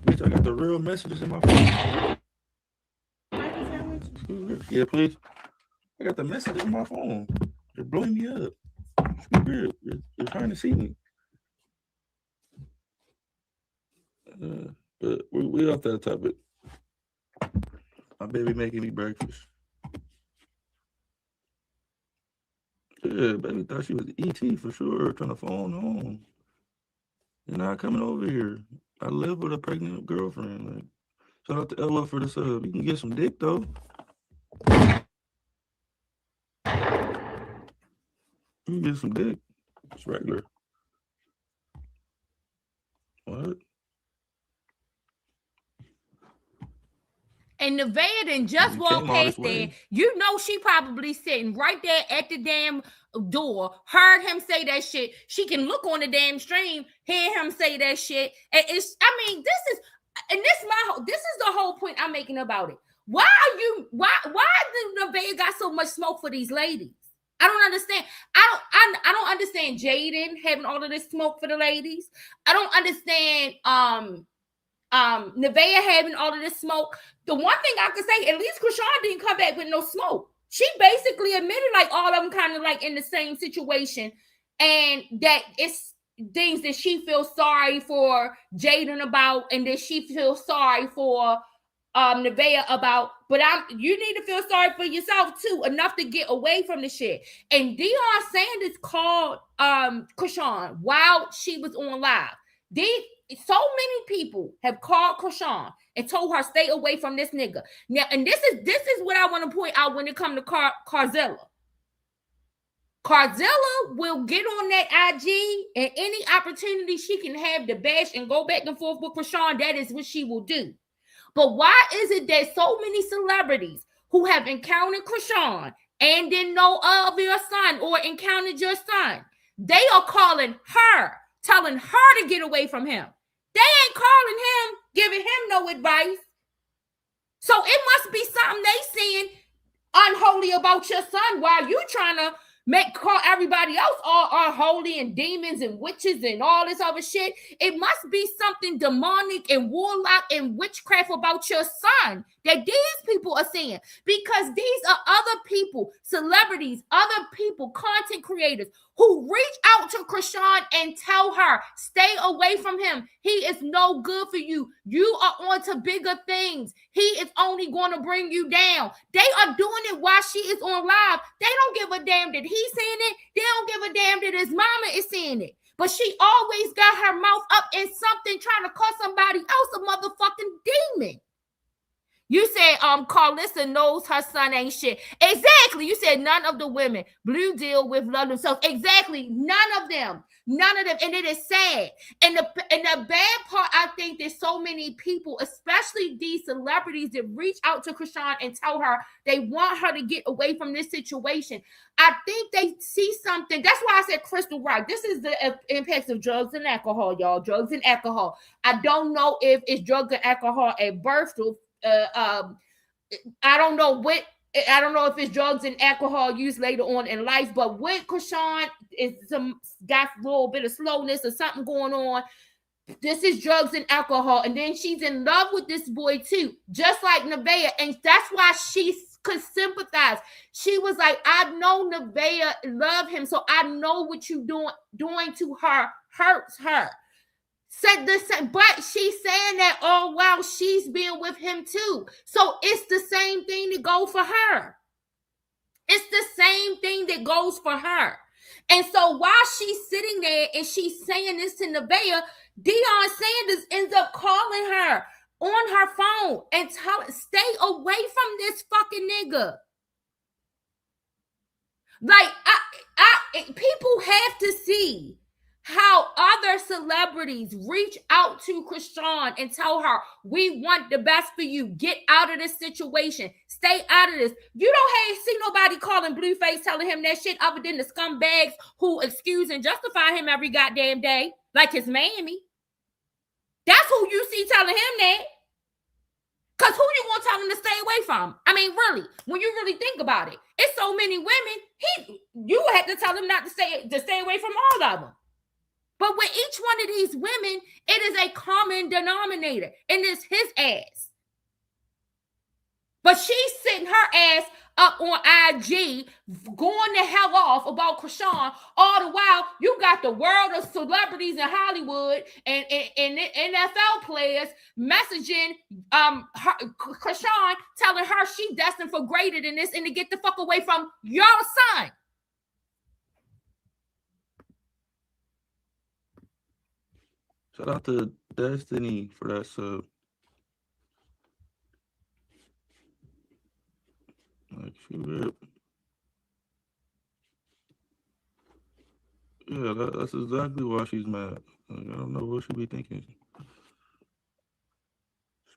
bitch, I got the real messages in my phone. Yeah, please. I got the messages in my phone. You're blowing me up. It's weird. You're trying to see me. But we off that topic. My baby making me breakfast. Yeah, baby thought she was ET for sure, trying to phone home. You're not coming over here. I live with a pregnant girlfriend. Like, shout out to Ella for the sub. You can get some dick though. You can get some dick. It's regular. What? And Nevaeh then just walked past there. You know she probably sitting right there at the damn door, heard him say that shit. She can look on the damn stream, hear him say that shit. And this is the whole point I'm making about it. Why did Nevaeh got so much smoke for these ladies? I don't understand. I don't understand Jaden having all of this smoke for the ladies. I don't understand Nevaeh having all of this smoke. The one thing I could say, at least Krishan didn't come back with no smoke. She basically admitted like all of them kind of like in the same situation, and that it's things that she feels sorry for Jaden about, and that she feels sorry for Nevaeh about. But you need to feel sorry for yourself too, enough to get away from the shit. And Deion Sanders called Krishan while she was on live. So many people have called Krishan and told her stay away from this nigga. Now, and this is what I want to point out when it comes to Karzilla. Karzilla will get on that IG, and any opportunity she can have to bash and go back and forth with Krishan, that is what she will do. But why is it that so many celebrities who have encountered Krishan and didn't know of your son or encountered your son, they are calling her, telling her to get away from him? They ain't calling him, giving him no advice. So it must be something they seeing unholy about your son while you trying to call everybody else all unholy and demons and witches and all this other shit. It must be something demonic and warlock and witchcraft about your son that these people are seeing, because these are other people, celebrities, other people, content creators who reach out to Krishan and tell her, stay away from him. He is no good for you. You are on to bigger things. He is only going to bring you down. They are doing it while she is on live. They don't give a damn that he's saying it. They don't give a damn that his mama is saying it. But she always got her mouth up in something trying to call somebody else a motherfucking demon. You said Carlissa knows her son ain't shit. Exactly. You said none of the women. Blue deal with love themselves. Exactly. None of them. None of them. And it is sad. And the bad part, I think there's so many people, especially these celebrities, that reach out to Krishan and tell her they want her to get away from this situation. I think they see something. That's why I said Crystal Rock. This is the impacts of drugs and alcohol, y'all. Drugs and alcohol. I don't know if it's drugs and alcohol at birth or I don't know if it's drugs and alcohol used later on in life, but with Krishan is got a little bit of slowness or something going on. This is drugs and alcohol, and then she's in love with this boy too, just like Nevaeh, and that's why she could sympathize. She was like, I know Nevaeh love him, so I know what you doing to her hurts her. Said the same, but she's saying that all while she's being with him too. So it's the same thing that goes for her. It's the same thing that goes for her. And so while she's sitting there and she's saying this to Nevaeh, Deion Sanders ends up calling her on her phone and telling, stay away from this fucking nigga. Like, people have to see how other celebrities reach out to Krishan and tell her, we want the best for you. Get out of this situation. Stay out of this. You don't see nobody calling Blueface telling him that shit other than the scumbags who excuse and justify him every goddamn day, like his mammy. That's who you see telling him that. Because who you want to tell him to stay away from? I mean, really, when you really think about it, it's so many women, you had to tell him not to stay away from all of them. But with each one of these women, it is a common denominator, and it's his ass. But she's sitting her ass up on IG, going the hell off about Krishan. All the while, you got the world of celebrities in Hollywood and NFL players messaging Krishan, telling her she's destined for greater than this and to get the fuck away from your son. Shout out to Destiny for that sub. Like, she rip. Yeah, that's exactly why she's mad. Like, I don't know what she be thinking.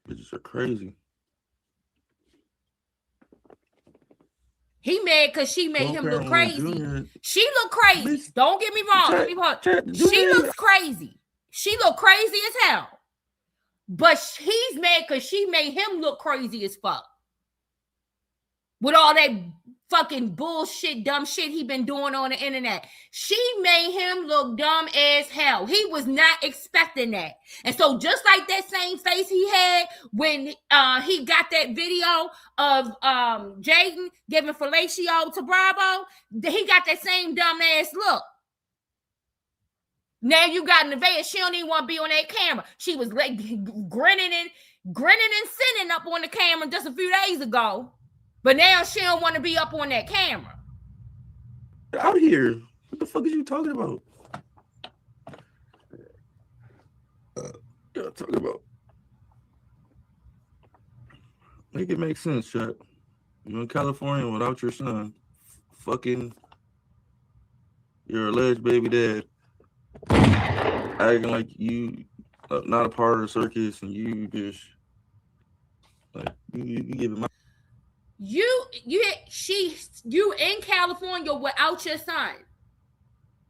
These bitches are crazy. He mad because she made him look crazy. She look crazy. Bitch, don't get me wrong. She looks crazy. She look crazy as hell. But he's mad because she made him look crazy as fuck. With all that fucking bullshit, dumb shit he been doing on the internet. She made him look dumb as hell. He was not expecting that. And so just like that same face he had when he got that video of Jaden giving fellatio to Bravo, he got that same dumb ass look. Now you got Nevaeh, she don't even want to be on that camera. She was like grinning and sinning up on the camera just a few days ago. But now she don't want to be up on that camera. Out here. What the fuck is you talking about? Talking about. Make it make sense, chat. You're in California without your son. Fucking your alleged baby dad. Acting like you not a part of the circus and you just like you give it my. You in California without your son.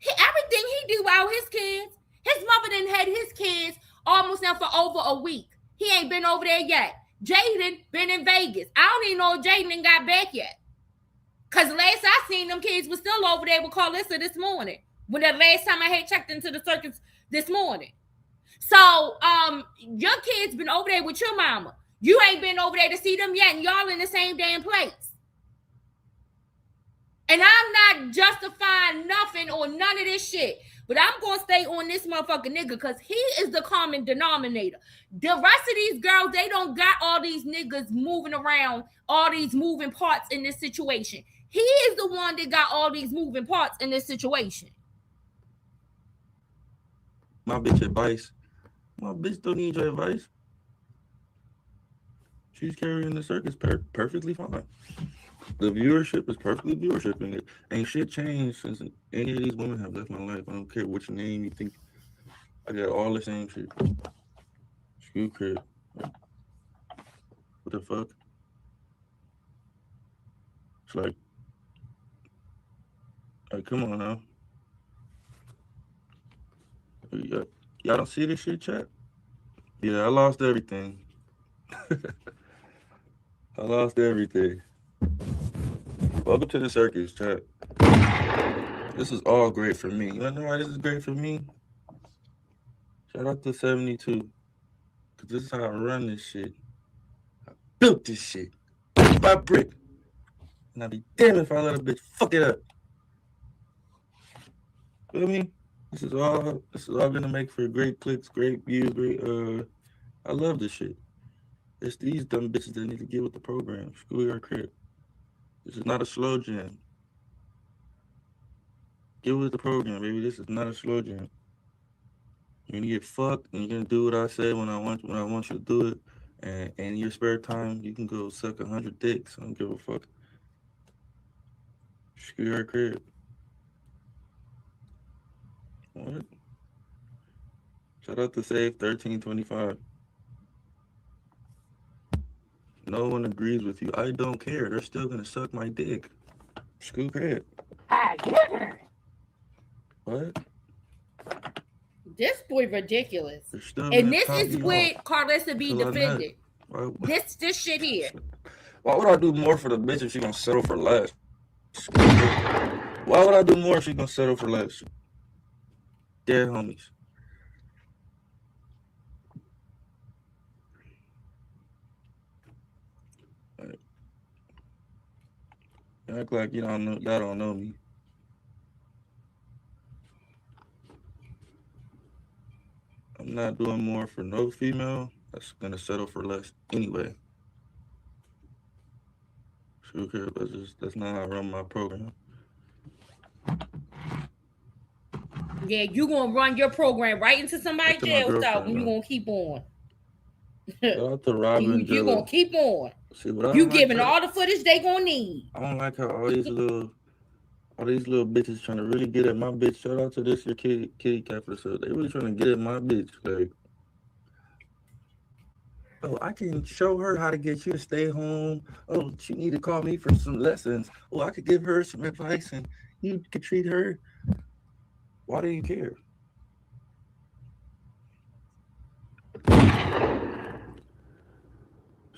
Everything he do without his kids. His mother done had his kids almost now for over a week. He ain't been over there yet. Jaden been in Vegas. I don't even know if Jaden got back yet. Because last I seen them kids was still over there with Karzilla this morning. When the last time I had checked into the circus this morning. So your kids been over there with your mama. You ain't been over there to see them yet, and y'all in the same damn place. And I'm not justifying nothing or none of this shit. But I'm going to stay on this motherfucking nigga because he is the common denominator. The rest of these girls, they don't got all these niggas moving around, all these moving parts in this situation. He is the one that got all these moving parts in this situation. My bitch advice. My bitch don't need your advice. She's carrying the circus perfectly fine. The viewership is perfectly viewership, and it ain't shit changed since any of these women have left my life. I don't care which name you think. I got all the same shit. Screw crib. What the fuck? It's like come on now. Y'all don't see this shit, chat? Yeah, I lost everything. I lost everything. Welcome to the circus, chat. This is all great for me. You know why this is great for me? Shout out to 72. Because this is how I run this shit. I built this shit. Brick by brick. And I'd be damned if I let a bitch fuck it up. Feel me? This is all gonna make for great clicks, great views, great I love this shit. It's these dumb bitches that need to get with the program. Screw your crib. This is not a slow jam. Get with the program, baby. This is not a slow jam. You're gonna get fucked, and you're gonna do what I say when I want you to do it. And in your spare time, you can go suck 100 dicks. I don't give a fuck. Screw your crib. What? Shout out to Save 1325. No one agrees with you. I don't care. They're still gonna suck my dick. Scoop head. What? This boy ridiculous. They're still And gonna this top is me where off Carlissa be until I nut. defended. Why- This shit here. Why would I do more for the bitch if she gonna settle for less? Why would I do more if she gonna settle for less? Dead homies. Like, act like you don't know. Y'all don't know me. I'm not doing more for no female that's gonna settle for less anyway. Okay, that's not how I run my program. Yeah, you gonna run your program right into somebody's Back to my jail cell, girlfriend, and you man. gonna keep on. Shout out to Robin You Jilla. gonna keep on. See, what I You don't like giving how- all the footage they gonna need. I don't like how all these little bitches trying to really get at my bitch. Shout out to this your kitty cat for the they really trying to get at my bitch. Like, oh, I can show her how to get you to stay home. Oh, she need to call me for some lessons. Oh, I could give her some advice and you could treat her. Why do you care?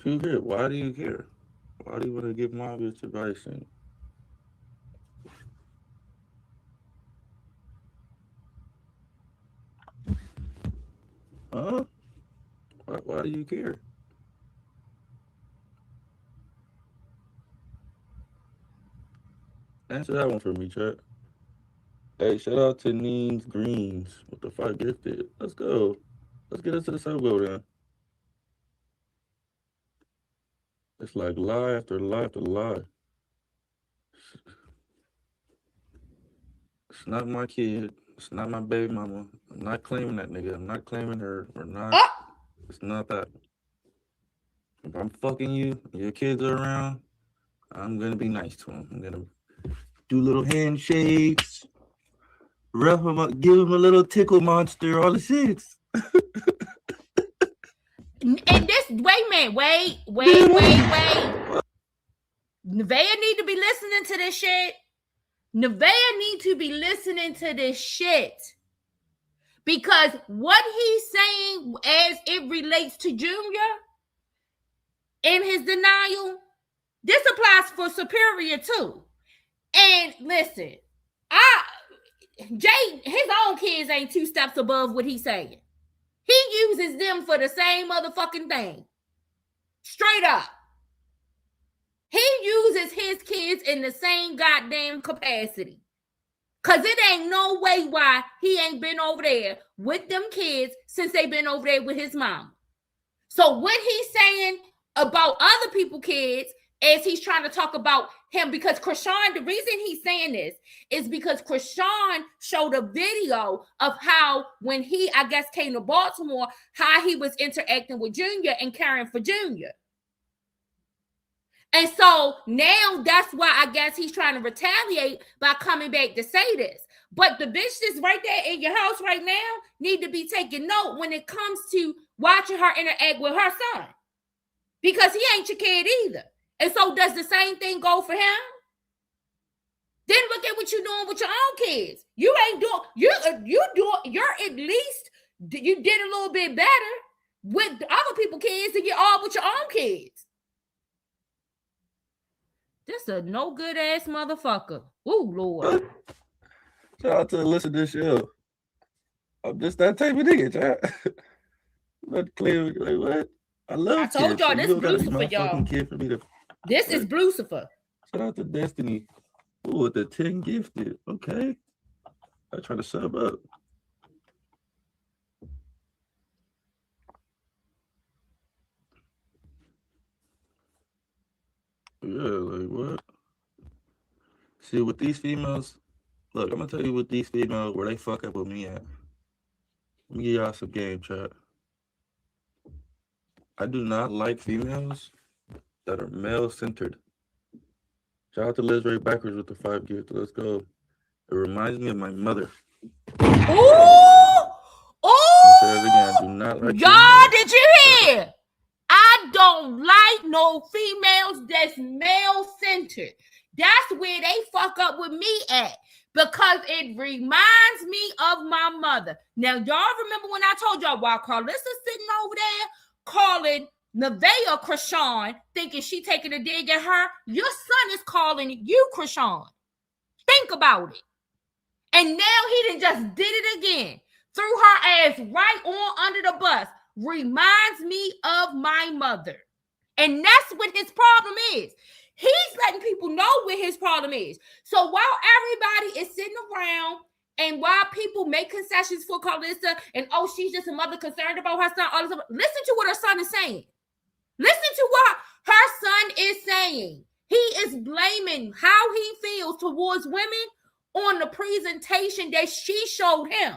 Why do you care? Why do you want to give my bitch advice? And huh? Why do you care? Answer that one for me, chat. Hey, shout out to Neens Greens with the 5 gifted. Let's go. Let's get into the sub-go then. It's like lie after lie after lie. It's not my kid. It's not my baby mama. I'm not claiming that nigga. I'm not claiming her. We're not. It's not that. If I'm fucking you, and your kids are around, I'm gonna be nice to them. I'm gonna do little handshakes, rough them up, give them a little tickle monster, all the shits. And this, wait. Nevaeh need to be listening to this shit. Nevaeh need to be listening to this shit. Because what he's saying as it relates to Junior in his denial, this applies for Superior too. And listen, Jay, his own kids ain't 2 steps above what he's saying. He uses them for the same motherfucking thing. Straight up. He uses his kids in the same goddamn capacity. Because it ain't no way why he ain't been over there with them kids since they been over there with his mom. So what he's saying about other people's kids is he's trying to talk about him, because Krishan, the reason he's saying this is because Krishan showed a video of how when he, I guess, came to Baltimore, how he was interacting with Junior and caring for Junior. And so now that's why I guess he's trying to retaliate by coming back to say this. But the bitch that's right there in your house right now need to be taking note when it comes to watching her interact with her son. Because he ain't your kid either. And so does the same thing go for him? Then look at what you're doing with your own kids. You ain't doing, you're at least, you did a little bit better with other people's kids than you are with your own kids. This a no good ass motherfucker. Ooh, Lord. Shout out to listen to this show. I'm just that type of nigga, chat. Not clear, like what? I love I told kids, y'all so this you don't gotta be Bluecifer, my y'all. fucking kid for me to. This is Bluecifer. Shout out to Destiny. Ooh, with the 10 gifted. Okay. I try to sub up. Yeah, like what? See, with these females, look, I'm gonna tell you with these females where they fuck up with me at. Let me give y'all some game, chat. I do not like females that are male-centered. Shout out to Liz Ray Backwards with the 5 gift. Let's go. It reminds me of my mother. Ooh! say it again. I do not like y'all. Did you hear? I don't like no females that's male-centered. That's where they fuck up with me at. Because it reminds me of my mother. Now, y'all remember when I told y'all while Carissa's sitting over there calling Nevaeh Krishan, thinking she taking a dig at her, your son is calling you Krishan. Think about it. And now he done just did it again. Threw her ass right on under the bus. Reminds me of my mother. And that's what his problem is. He's letting people know what his problem is. So while everybody is sitting around and while people make concessions for Karissa and, oh, she's just a mother concerned about her son, all this stuff, listen to what her son is saying. Listen to what her son is saying. He is blaming how he feels towards women on the presentation that she showed him.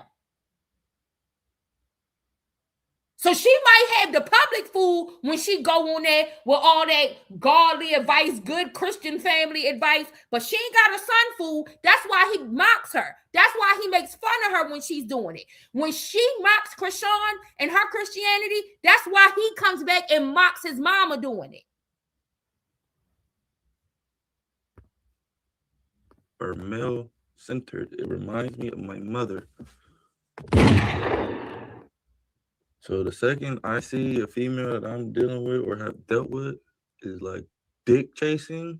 So she might have the public fool when she go on there with all that godly advice, good Christian family advice, but she ain't got a son fool. That's why he mocks her. That's why he makes fun of her when she's doing it. When she mocks Krishan and her Christianity, that's why he comes back and mocks his mama doing it. Or male-centered. It reminds me of my mother. So the second I see a female that I'm dealing with or have dealt with is like dick chasing,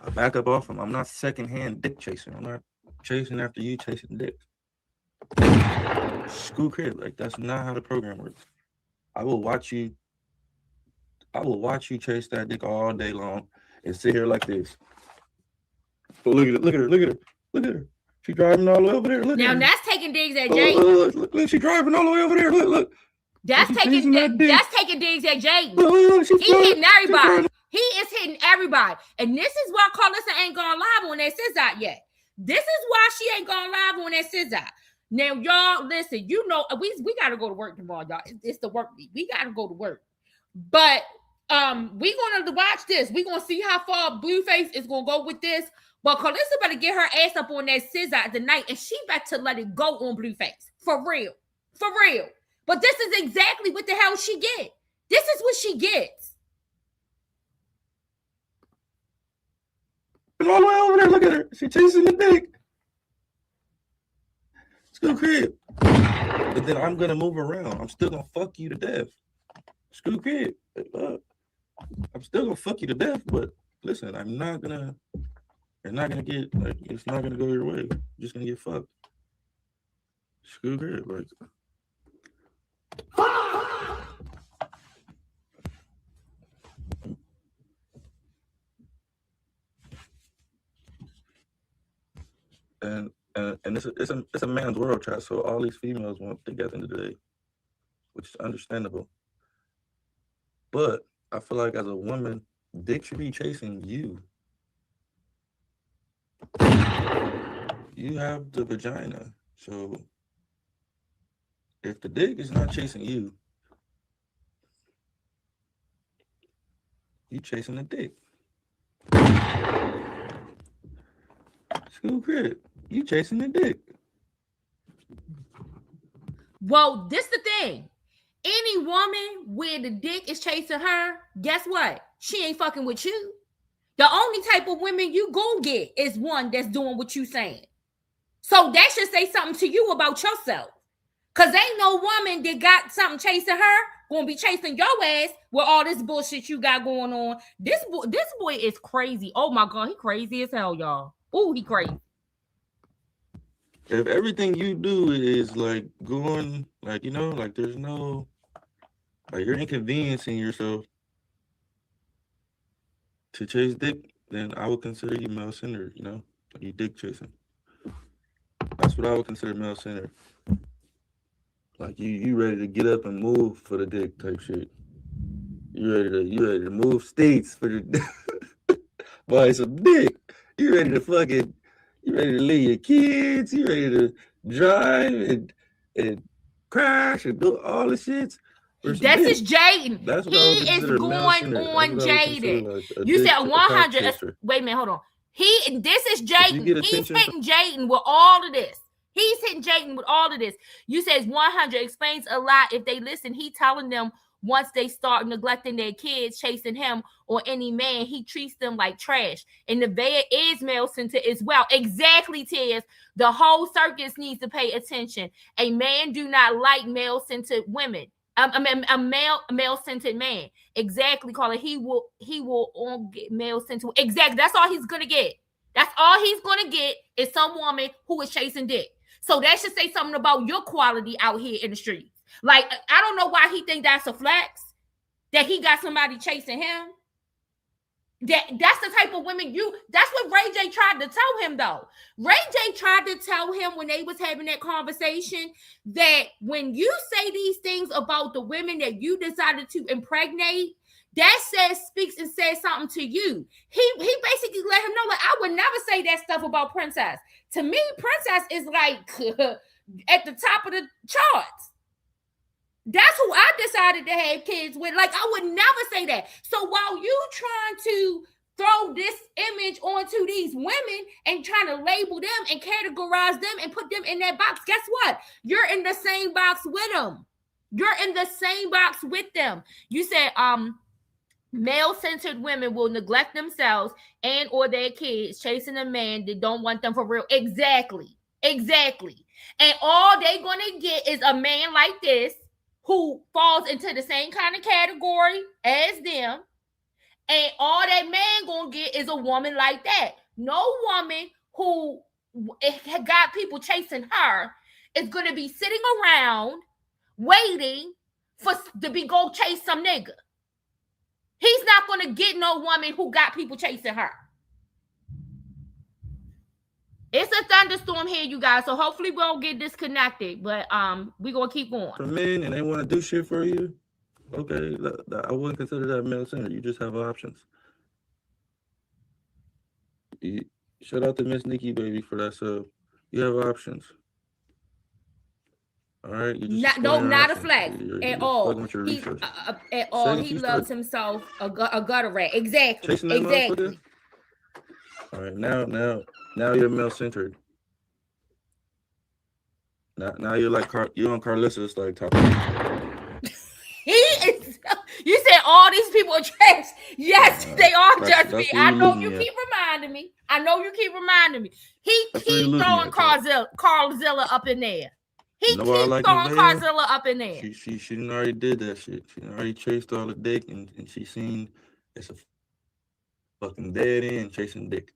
I back up off them. I'm not secondhand dick chasing. I'm not chasing after you chasing dick. School crib, like that's not how the program works. I will watch you chase that dick all day long and sit here like this. But look at her. She driving all the way over there. Look now at her. that's taking digs at Jay. Look, she driving all the way over there. Look. That's taking digs at Jaden. He hitting everybody. He is hitting everybody. And this is why Karissa ain't gone live on that SZA yet. This is why she ain't gone live on that SZA. Now, y'all, listen, you know, we got to go to work tomorrow, y'all. It's the work week. We got to go to work. But we going to watch this. We going to see how far Blueface is going to go with this. But Karissa better get her ass up on that SZA tonight, and she better let it go on Blueface. For real. For real. But this is exactly what the hell she get. This is what she gets. All the way over there, look at her. She chasing the dick. School crib. But then I'm going to move around. I'm still going to fuck you to death. School crib. I'm still going to fuck you to death, but listen, you're not going to get, like, it's not going to go your way. You're just going to get fucked. School crib, like. And it's a man's world, chat. So all these females want together in the day, which is understandable. But I feel like as a woman, dick should be chasing you. You have the vagina, so if the dick is not chasing you, you chasing the dick. School crib, you chasing the dick. Well, this the thing. Any woman where the dick is chasing her, guess what? She ain't fucking with you. The only type of women you gon' get is one that's doing what you saying. So that should say something to you about yourself. Because ain't no woman that got something chasing her gonna be chasing your ass with all this bullshit you got going on. This boy is crazy. Oh my God, he crazy as hell, y'all. Ooh, he crazy. If everything you do is like going, like, you know, like there's no, like you're inconveniencing yourself to chase dick, then I would consider you male-centered, you know, like you dick chasing. That's what I would consider male-centered. Like you ready to get up and move for the dick type shit. You ready to move states for the dick. Buy some dick. You ready to leave your kids. You ready to drive and crash and do all the shits. This is Jaden. He is going on Jaden. Like you said 100. Wait a minute, hold on. This is Jaden. He's hitting Jaden with all of this. He's hitting Jaden with all of this. You says 100 explains a lot. If they listen, he telling them once they start neglecting their kids, chasing him or any man, he treats them like trash. And the vet is male-centered as well. Exactly, Tiz. The whole circus needs to pay attention. A man do not like male-centered women. A male-centered man. Exactly, Carla. He will all get male-centered. Exactly. That's all he's gonna get. That's all he's gonna get is some woman who is chasing dick. So that should say something about your quality out here in the streets. Like, I don't know why he think that's a flex, that he got somebody chasing him. That's the type of women that's what Ray J tried to tell him, though. Ray J tried to tell him when they was having that conversation that when you say these things about the women that you decided to impregnate, that speaks and says something to you. He basically let him know, like, I would never say that stuff about Princess. To me, Princess is like at the top of the charts. That's who I decided to have kids with. Like, I would never say that. So while you trying to throw this image onto these women and trying to label them and categorize them and put them in that box, guess what? You're in the same box with them. You're in the same box with them. You said, male-centered women will neglect themselves and or their kids, chasing a man that don't want them for real. Exactly. And all they gonna get is a man like this who falls into the same kind of category as them. And all that man gonna get is a woman like that. No woman who got people chasing her is gonna be sitting around waiting to go chase some nigga. He's not gonna get no woman who got people chasing her. It's a thunderstorm here, you guys. So hopefully we won't get disconnected, but we're gonna keep going. For men and they want to do shit for you, okay, I wouldn't consider that male-centered. You just have options. Shout out to Miss Nikki Baby for that sub. You have options. All right, you just not a flag at all. At all, he loves himself a gutter rat. Exactly. All right, now you're male-centered. Now you're like you're on Carzilla, like talking. He is. You said all these people are trash. Yes, they are. Just me. I know you keep reminding me. He keeps throwing Karzilla up in there. He keeps throwing Karzilla up in there. She already did that shit. She already chased all the dick, and she seen it's a fucking dead end chasing dick.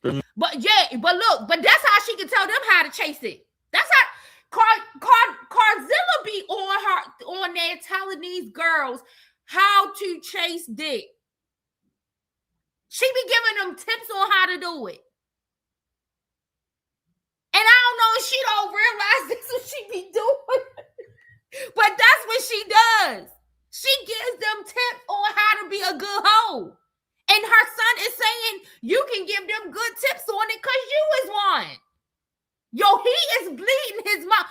But that's how she can tell them how to chase it. That's how Karzilla be on there telling these girls how to chase dick. She be giving them tips on how to do it. And I don't know if she don't realize this is what she be doing. But that's what she does. She gives them tips on how to be a good hoe. And her son is saying you can give them good tips on it because you is one. Yo, he is bleeding his mom.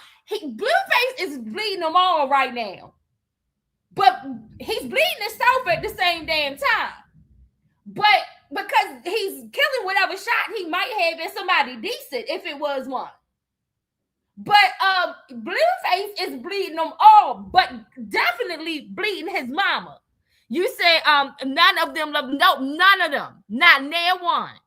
Blueface is bleeding them all right now. But he's bleeding himself at the same damn time. But because he's killing whatever shot he might have at somebody decent if it was one. But Blueface is bleeding them all, but definitely bleeding his mama. You said none of them love, no, none of them, not near one.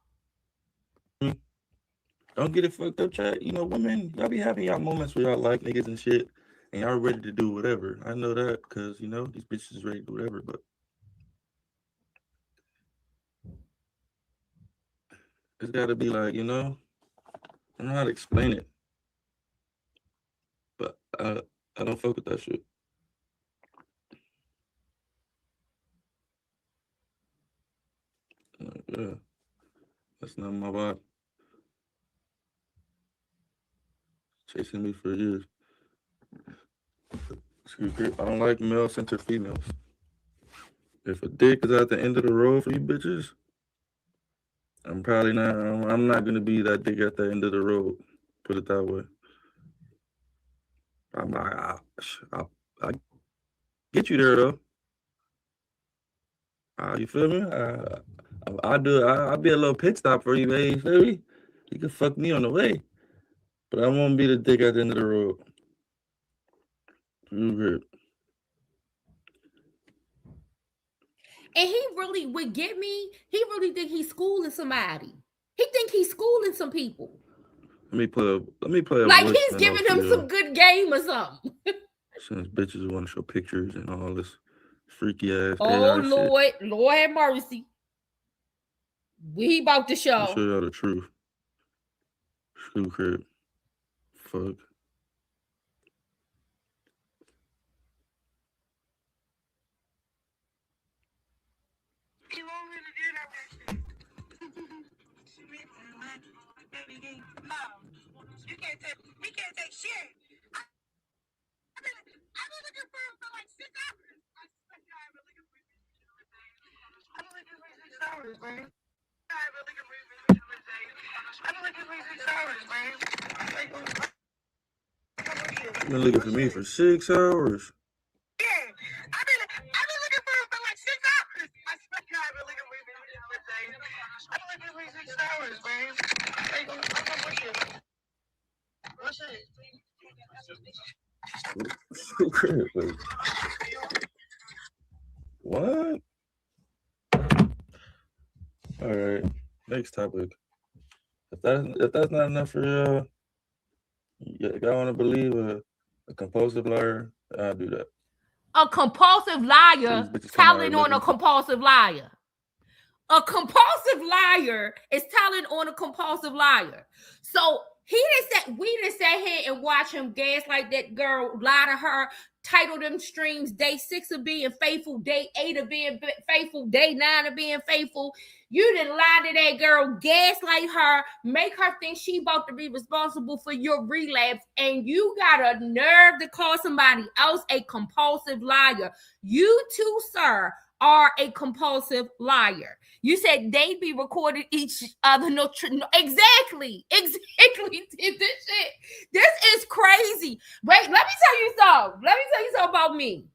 Don't get it fucked up, chat. You know, women, y'all be having y'all moments where y'all like niggas and shit, and y'all ready to do whatever. I know that because, you know, these bitches ready to do whatever, but it's got to be like, you know, I don't know how to explain it, but I don't fuck with that shit. Yeah, that's not my vibe. Chasing me for years. Excuse me, I don't like male-centered females. If a dick is at the end of the road for you bitches, I'm probably not. I'm not gonna be that dick at the end of the road. Put it that way. I'm like, I get you there though. You feel me? I'll be a little pit stop for you, baby. You feel me? You can fuck me on the way. But I won't be the dick at the end of the road. Grip. And he really would get me. He really think he's schooling somebody. He think he's schooling some people. Let me play a like voice he's giving him some good game or something. Since bitches want to show pictures and all this freaky ass. Oh AI Lord, shit. Lord have mercy. We about to show. I'll show y'all the truth. Screw crib. Fuck. You want me to do that with you? No, you can't take. He can't take shit. I've been looking for him for like 6 hours. I swear to God, I've been looking for him. I've been looking for 6 hours, man. I've been looking for him for 6 hours, man. You've been looking for me for 6 hours. Yeah, I've been looking for him for like 6 hours. I swear to God, I've been looking for him for 6 days. I've been looking for 6 hours, man. What's it? Screw crib. What? All right. Next topic. If that's not enough for y'all, if y'all want to believe a compulsive liar, I'll do that. A compulsive liar telling on a compulsive liar. A compulsive liar is telling on a compulsive liar. So we didn't sit here and watch him gaslight that girl, lie to her, title them streams day 6 of being faithful, day 8 of being faithful, day 9 of being faithful. You didn't lie to that girl, gaslight her, make her think she about to be responsible for your relapse, and you got a nerve to call somebody else a compulsive liar. You too, sir, are a compulsive liar. You said they be recording each other. No, exactly. This shit. This is crazy. Wait, let me tell you something about me.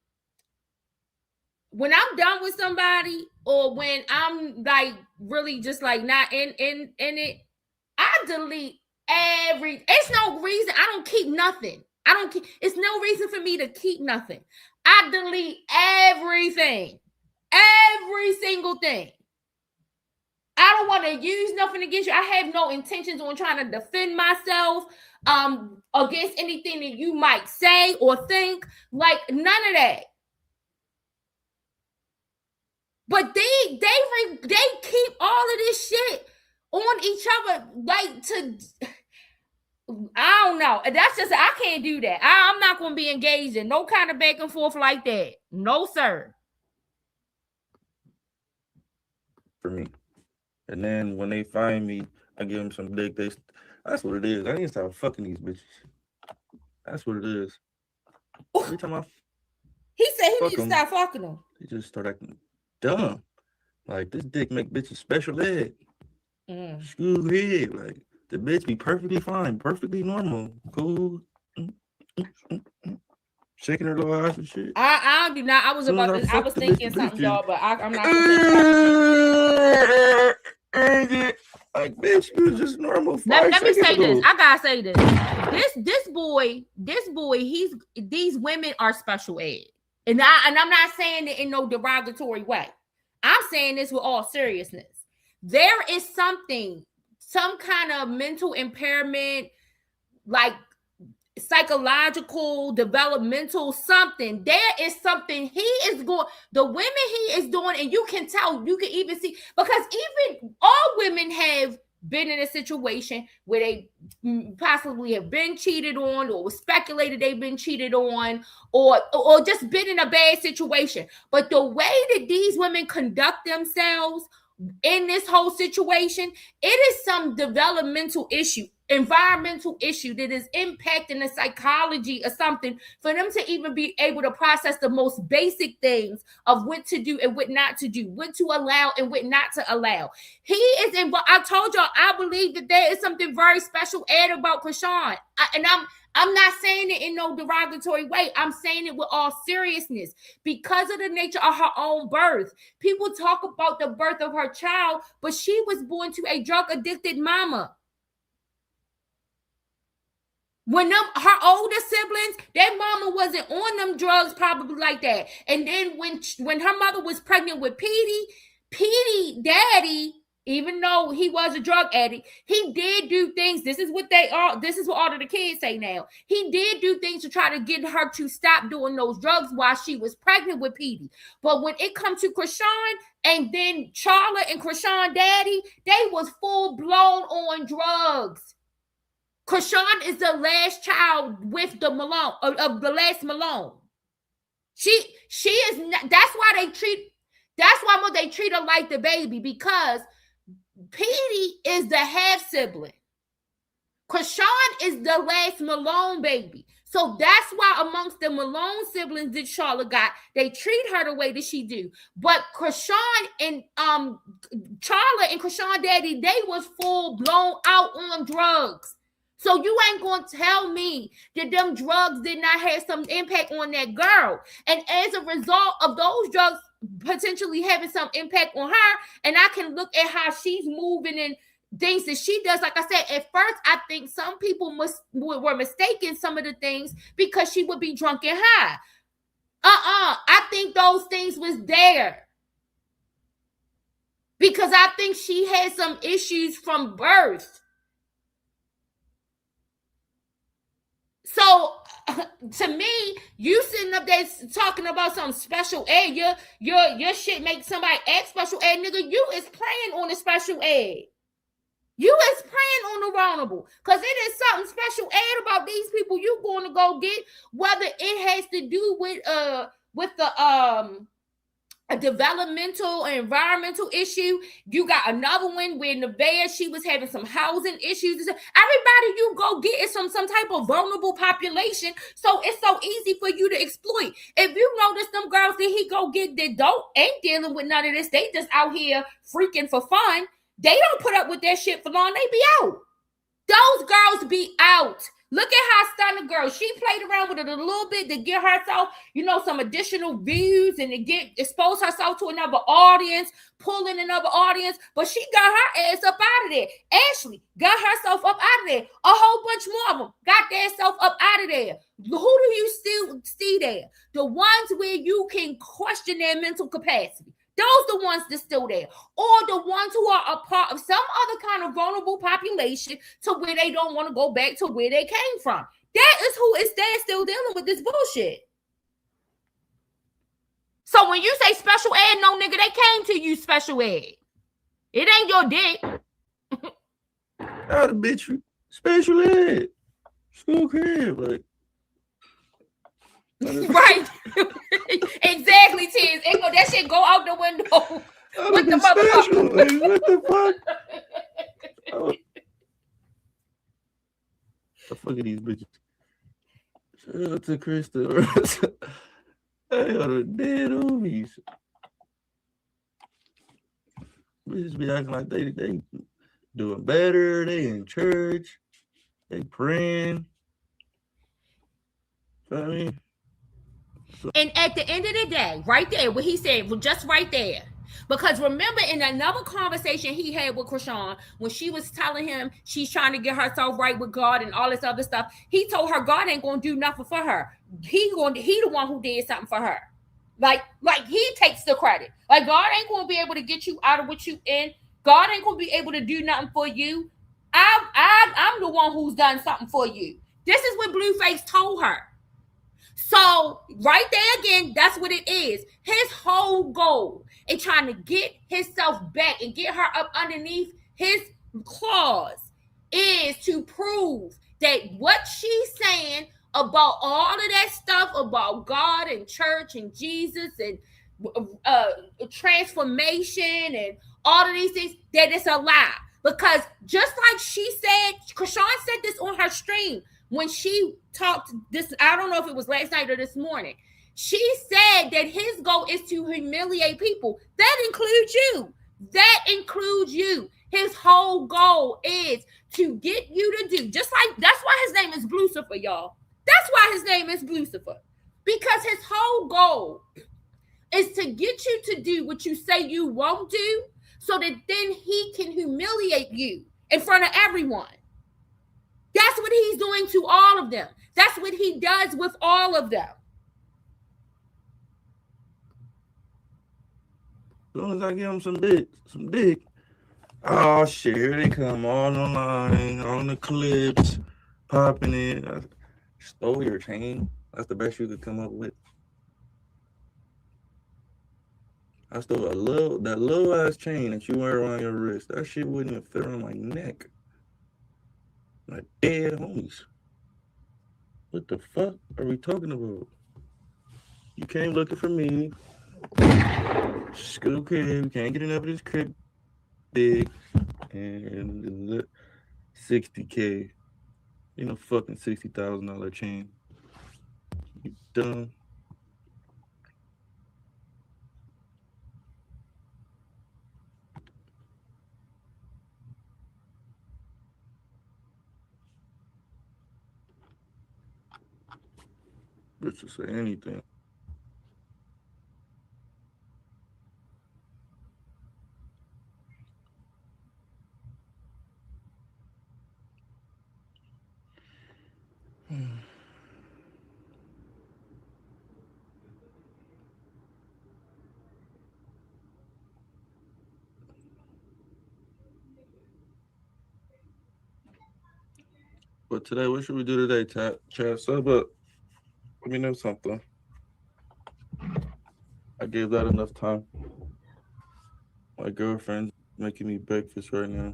When I'm done with somebody, or when I'm like really just like not in it, I delete every. It's no reason. I don't keep nothing. It's no reason for me to keep nothing. I delete everything. Every single thing. I don't want to use nothing against you. I have no intentions on trying to defend myself against anything that you might say or think. Like, none of that. But they keep all of this shit on each other, like, to, I don't know. That's just, I can't do that. I'm not going to be engaged in no kind of back and forth like that. No, sir. For me. And then when they find me, I give them some dick. That's what it is. I need to start fucking these bitches. That's what it is. Every time he said he needs to start fucking them. They just start acting dumb. Like, this dick make bitches special ed. Excuse me. Like, the bitch be perfectly fine, perfectly normal, cool. Shaking her little ass and shit. I do not. I was thinking something, y'all, but I'm not. Like, bitch, you was just normal. Let me say this. I gotta say this. This boy, these women are special ed, and I'm not saying it in no derogatory way. I'm saying this with all seriousness. There is some kind of mental impairment, like psychological, developmental something. There is something the women he is doing, and you can tell, you can even see, because even all women have been in a situation where they possibly have been cheated on, or was speculated they've been cheated on, or just been in a bad situation. But the way that these women conduct themselves in this whole situation, it is some developmental issue, environmental issue that is impacting the psychology or something, for them to even be able to process the most basic things of what to do and what not to do, what to allow and what not to allow. He is involved. I told y'all, I believe that there is something very special ed about Krishan. I'm not saying it in no derogatory way. I'm saying it with all seriousness. Because of the nature of her own birth, people talk about the birth of her child, but she was born to a drug-addicted mama. When her older siblings, their mama wasn't on them drugs probably like that. And then when her mother was pregnant with Petey daddy, even though he was a drug addict, he did do things. This is what all of the kids say now. He did do things to try to get her to stop doing those drugs while she was pregnant with Petey. But when it comes to Krishan and then Charla and Krishan daddy, they was full blown on drugs. Krishan is the last child with the Malone of the last Malone. She is not, that's why they treat her like the baby, because Petey is the half sibling. Krishan is the last Malone baby. So that's why amongst the Malone siblings that Charlotte got, they treat her the way that she do. But Krishan and Charlotte and Krishan daddy, they was full blown out on drugs. So you ain't gonna tell me that them drugs did not have some impact on that girl. And as a result of those drugs potentially having some impact on her, and I can look at how she's moving and things that she does. Like I said, at first, I think some people were mistaken some of the things because she would be drunk and high. I think those things was there because I think she had some issues from birth. So to me, you sitting up there talking about some special ed, your shit make somebody act special ed, nigga. You is playing on the special ed. You is praying on the vulnerable, because it is something special ed about these people you going to go get, whether it has to do with the a developmental or environmental issue. You got another one where Nevaeh, she was having some housing issues. Everybody you go get is from some type of vulnerable population, so it's so easy for you to exploit. If you notice them girls that he go get that ain't dealing with none of this, they just out here freaking for fun. They don't put up with that shit for long. They be out. Those girls be out. Look at how Stunner Girl, she played around with it a little bit to get herself, some additional views and to expose herself to another audience, pull in another audience. But she got her ass up out of there. Ashley got herself up out of there. A whole bunch more of them got their self up out of there. Who do you still see there? The ones where you can question their mental capacity. Those the ones that's still there, or the ones who are a part of some other kind of vulnerable population to where they don't want to go back to where they came from. That is who is there still dealing with this bullshit. So when you say special ed, no nigga, they came to you special ed. It ain't your dick. Out of bitch, special ed, school crib, like. Right. Exactly, Tiz. That shit go out the window. What the motherfucker? Like, what the fuck? Oh. The fuck are these bitches? Shout out to Krista. They are the dead homies. Bitches be acting like they doing better. They in church. They praying. You know what I mean? And at the end of the day, right there, what he said, well, just right there. Because remember in another conversation he had with Krishan, when she was telling him she's trying to get herself right with God and all this other stuff, he told her God ain't gonna do nothing for her. He the one who did something for her. Like he takes the credit. Like God ain't gonna be able to get you out of what you in. God ain't gonna be able to do nothing for you. I'm the one who's done something for you. This is what Blueface told her. So right there again, that's what it is. His whole goal in trying to get himself back and get her up underneath his claws is to prove that what she's saying about all of that stuff about God and church and Jesus and transformation and all of these things, that it's a lie. Because just like she said, Krishan said this on her stream, when she talked this, I don't know if it was last night or this morning, she said that his goal is to humiliate people. That includes you. That includes you. His whole goal is to get you to do, just like, that's why his name is Bluecifer, y'all. That's why his name is Bluecifer. Because his whole goal is to get you to do what you say you won't do, so that then he can humiliate you in front of everyone. That's what he's doing to all of them. That's what he does with all of them. As long as I give him some dick. Oh shit, here they come all online, on the clips, popping it. I stole your chain. That's the best you could come up with. I stole that little ass chain that you wear around your wrist. That shit wouldn't even fit around my neck. My dead homies. What the fuck are we talking about? You came looking for me. School kid, can't get enough of this crib big. And 60K. Fucking $60,000 chain. You dumb. Let's just say anything. But today, what should we do today, Chad? Sub up. Let me know something. I gave that enough time. My girlfriend's making me breakfast right now.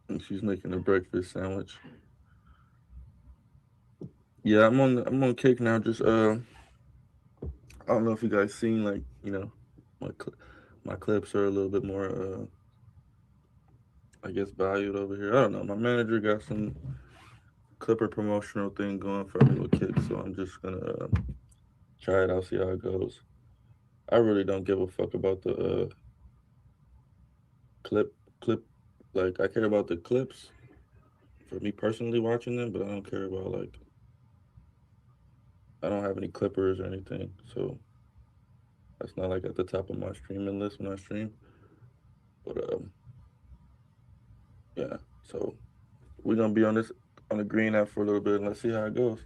And she's making a breakfast sandwich. Yeah, I'm on kick now. Just I don't know if you guys seen my clips are a little bit more I guess valued over here. I don't know. My manager got some Clipper promotional thing going for me with kick, so I'm just gonna try it out, see how it goes. I really don't give a fuck about the clip. Like, I care about the clips for me personally watching them, but I don't care about I don't have any clippers or anything, so that's not at the top of my streaming list when I stream. But yeah. So we're gonna be on the green app for a little bit, and let's see how it goes.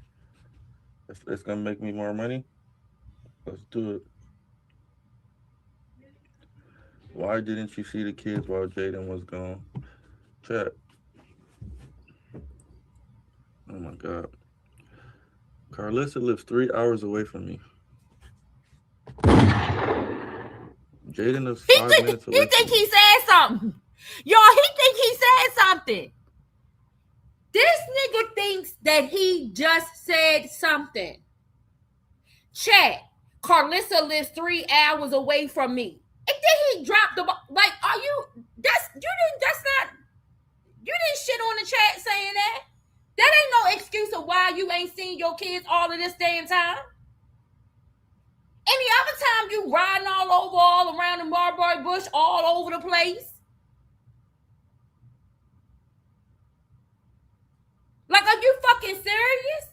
If it's gonna make me more money, let's do it. Why didn't you see the kids while Jaden was gone? Chat. Oh my God. Karlissa lives 3 hours away from me. Jaden lives 5 minutes away. He think he said something. Y'all, he think he said something. This nigga thinks that he just said something. Chat. Karlissa lives 3 hours away from me. And then he dropped the you didn't shit on the chat saying that. That ain't no excuse of why you ain't seen your kids all of this damn time. Any other time you riding all around the Marbury Bush, all over the place. Are you fucking serious?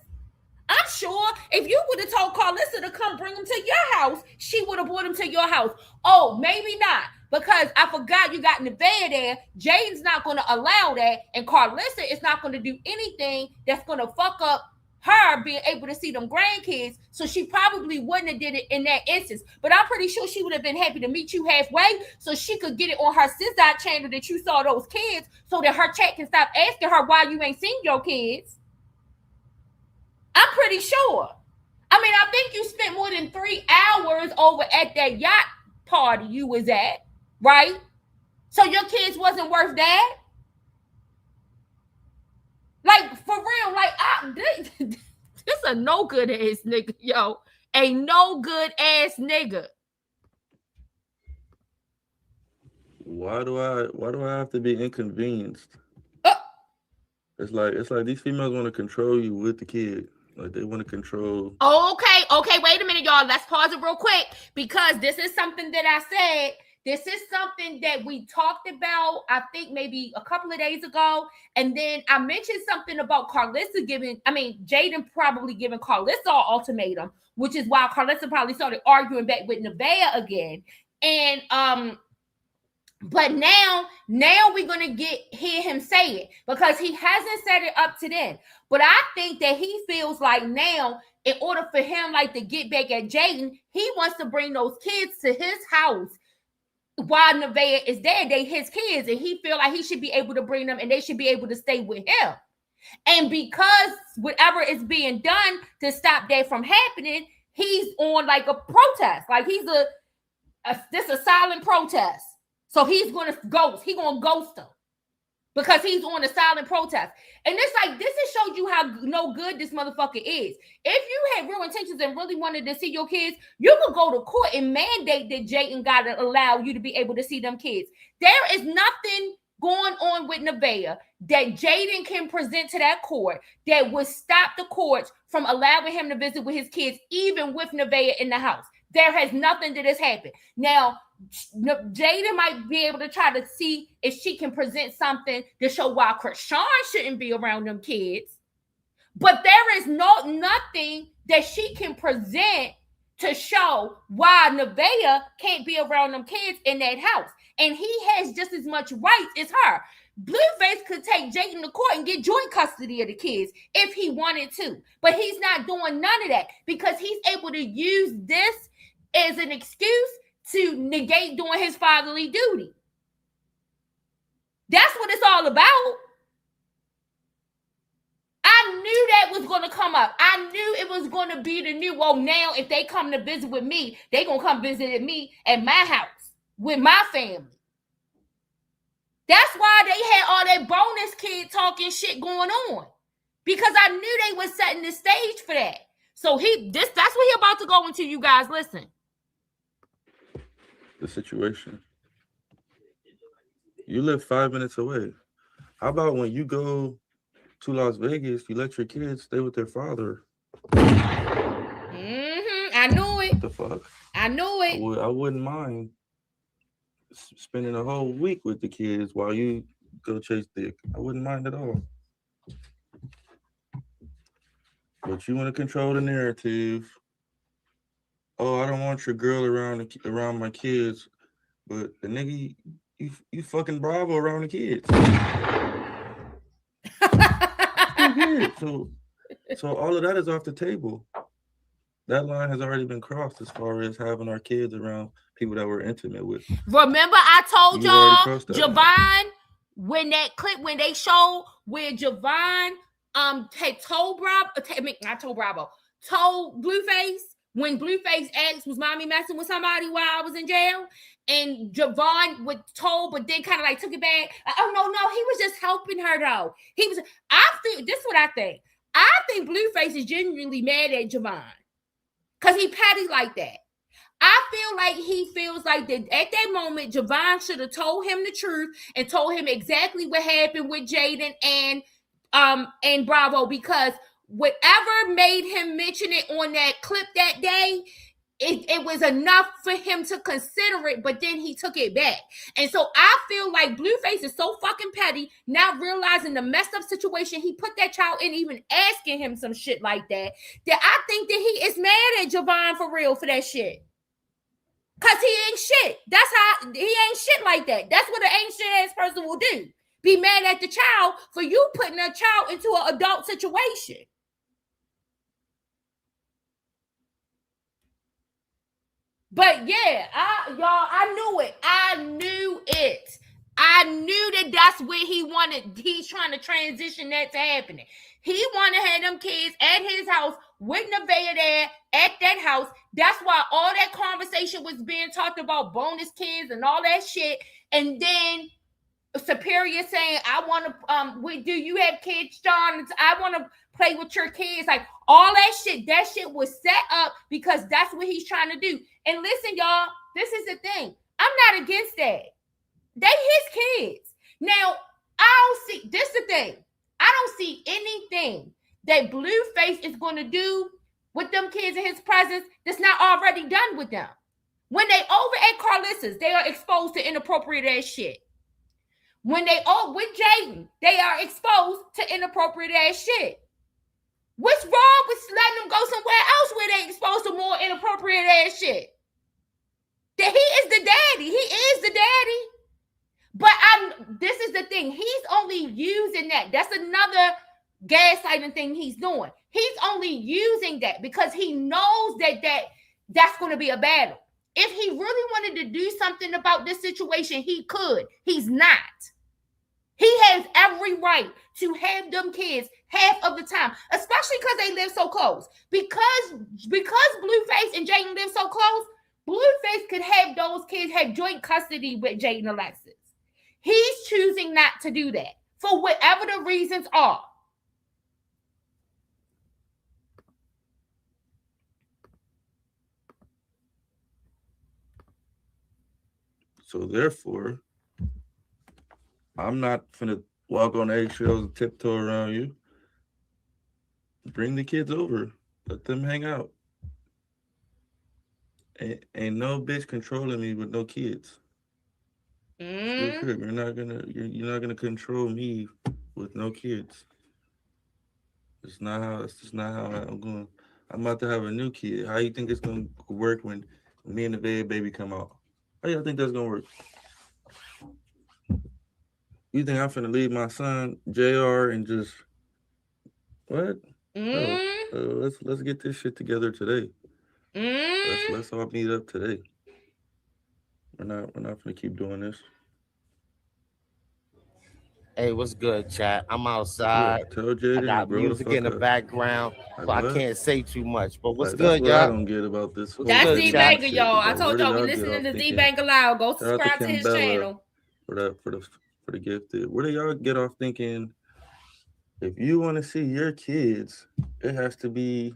I'm sure if you would have told Karlissa to come bring him to your house, she would have brought him to your house. Oh, maybe not. Because I forgot you got in the bed there. Jaden's not going to allow that. And Karlissa is not going to do anything that's going to fuck up her being able to see them grandkids. So she probably wouldn't have did it in that instance. But I'm pretty sure she would have been happy to meet you halfway so she could get it on her SISDOT channel that you saw those kids so that her chat can stop asking her why you ain't seen your kids. I'm pretty sure. I mean, I think you spent more than 3 hours over at that yacht party you was at, right? So your kids wasn't worth that? For real, this a no good ass nigga, yo. A no good ass nigga. Why do I have to be inconvenienced? It's like these females want to control you with the kid. They want to control. Okay, wait a minute, y'all. Let's pause it real quick because this is something that I said. This is something that we talked about, I think maybe a couple of days ago. And then I mentioned something about Jaden probably giving Karlissa an ultimatum, which is why Karlissa probably started arguing back with Nevaeh again. And But now we're gonna hear him say it because he hasn't said it up to then. But I think that he feels like now, in order for him like to get back at Jaden, he wants to bring those kids to his house while Nevaeh is there. They his kids, and he feel like he should be able to bring them, and they should be able to stay with him. And because whatever is being done to stop that from happening, he's on like a protest, like he's a silent protest. So he's gonna ghost. He's gonna ghost them because he's on a silent protest. And it's like this has showed you how no good this motherfucker is. If you had real intentions and really wanted to see your kids, you could go to court and mandate that Jaden gotta allow you to be able to see them kids. There is nothing going on with Nevaeh that Jaden can present to that court that would stop the courts from allowing him to visit with his kids, even with Nevaeh in the house. There has nothing that has happened. Now, Jaden might be able to try to see if she can present something to show why Krishan shouldn't be around them kids. But there is nothing that she can present to show why Nevaeh can't be around them kids in that house. And he has just as much rights as her. Blueface could take Jaden to court and get joint custody of the kids if he wanted to. But he's not doing none of that because he's able to use this as an excuse to negate doing his fatherly duty. That's what it's all about. I knew that was going to come up. I knew it was going to be the new, well, now if they come to visit with me, they going to come visit me at my house with my family. That's why they had all that bonus kid talking shit going on. Because I knew they were setting the stage for that. So that's what he about to go into, you guys. Listen. The situation. You live 5 minutes away. How about when you go to Las Vegas, you let your kids stay with their father? I knew it. What the fuck? I knew it. I wouldn't mind spending a whole week with the kids while you go chase dick. I wouldn't mind at all. But you want to control the narrative. Oh, I don't want your girl around my kids. But the nigga, you fucking Bravo around the kids. So all of that is off the table. That line has already been crossed as far as having our kids around people that we're intimate with. Remember, I told y'all, Javon, when they showed where Javon had told Blueface, when Blueface asked, was mommy messing with somebody while I was in jail? And Javon was told, but then kind of like took it back. Oh, no, he was just helping her though. This is what I think. I think Blueface is genuinely mad at Javon because he petty like that. I feel like he feels like that at that moment, Javon should have told him the truth and told him exactly what happened with Jaden and Bravo, because whatever made him mention it on that clip that day, it was enough for him to consider it, but then he took it back. And so I feel like Blueface is so fucking petty, not realizing the messed up situation he put that child in, even asking him some shit like that I think that he is mad at Javon for real for that shit. Cause he ain't shit. That's how he ain't shit like that. That's what an ain't shit ass person will do. Be mad at the child for you putting a child into an adult situation. But yeah, I knew it. I knew that that's where he wanted. He's trying to transition that to happening. He wanted to have them kids at his house with Nevaeh there at that house. That's why all that conversation was being talked about, bonus kids and all that shit. And then Superior saying, I want to, do you have kids, John? I want to play with your kids. Like all that shit was set up because that's what he's trying to do. And listen, y'all, this is the thing. I'm not against that. They his kids. Now, this is the thing. I don't see anything that Blueface is going to do with them kids in his presence that's not already done with them. When they over at Karzilla, they are exposed to inappropriate ass shit. When they with Jaden, they are exposed to inappropriate ass shit. What's wrong with letting them go somewhere else where they exposed to more inappropriate ass shit? That he is the daddy. He is the daddy. But this is the thing. He's only using that. That's another gaslighting thing he's doing. He's only using that because he knows that's going to be a battle. If he really wanted to do something about this situation, he could. He's not. He has every right to have them kids half of the time, especially because they live so close. Because Blueface and Jaden live so close, Blueface could have those kids have joint custody with Jaden Alexis. He's choosing not to do that for whatever the reasons are. So therefore, I'm not finna walk on eggshells and tiptoe around you. Bring the kids over. Let them hang out. Ain't no bitch controlling me with no kids. You're not gonna control me with no kids. It's just not how I'm going. I'm about to have a new kid. How you think it's gonna work when me and the baby come out? How y'all think that's gonna work? You think I'm finna leave my son JR and just what? No. Let's get this shit together today. Let's all meet up today. We're not gonna keep doing this. Hey, what's good, chat? I'm outside. Yeah, tell Jaden, I got music in the background, so I can't say too much. But what's good, y'all? I don't get about this. That's D Banger, y'all. I told y'all we listening to D Banger Loud. Go subscribe to his channel. For the gifted. Where do y'all get off thinking if you want to see your kids, it has to be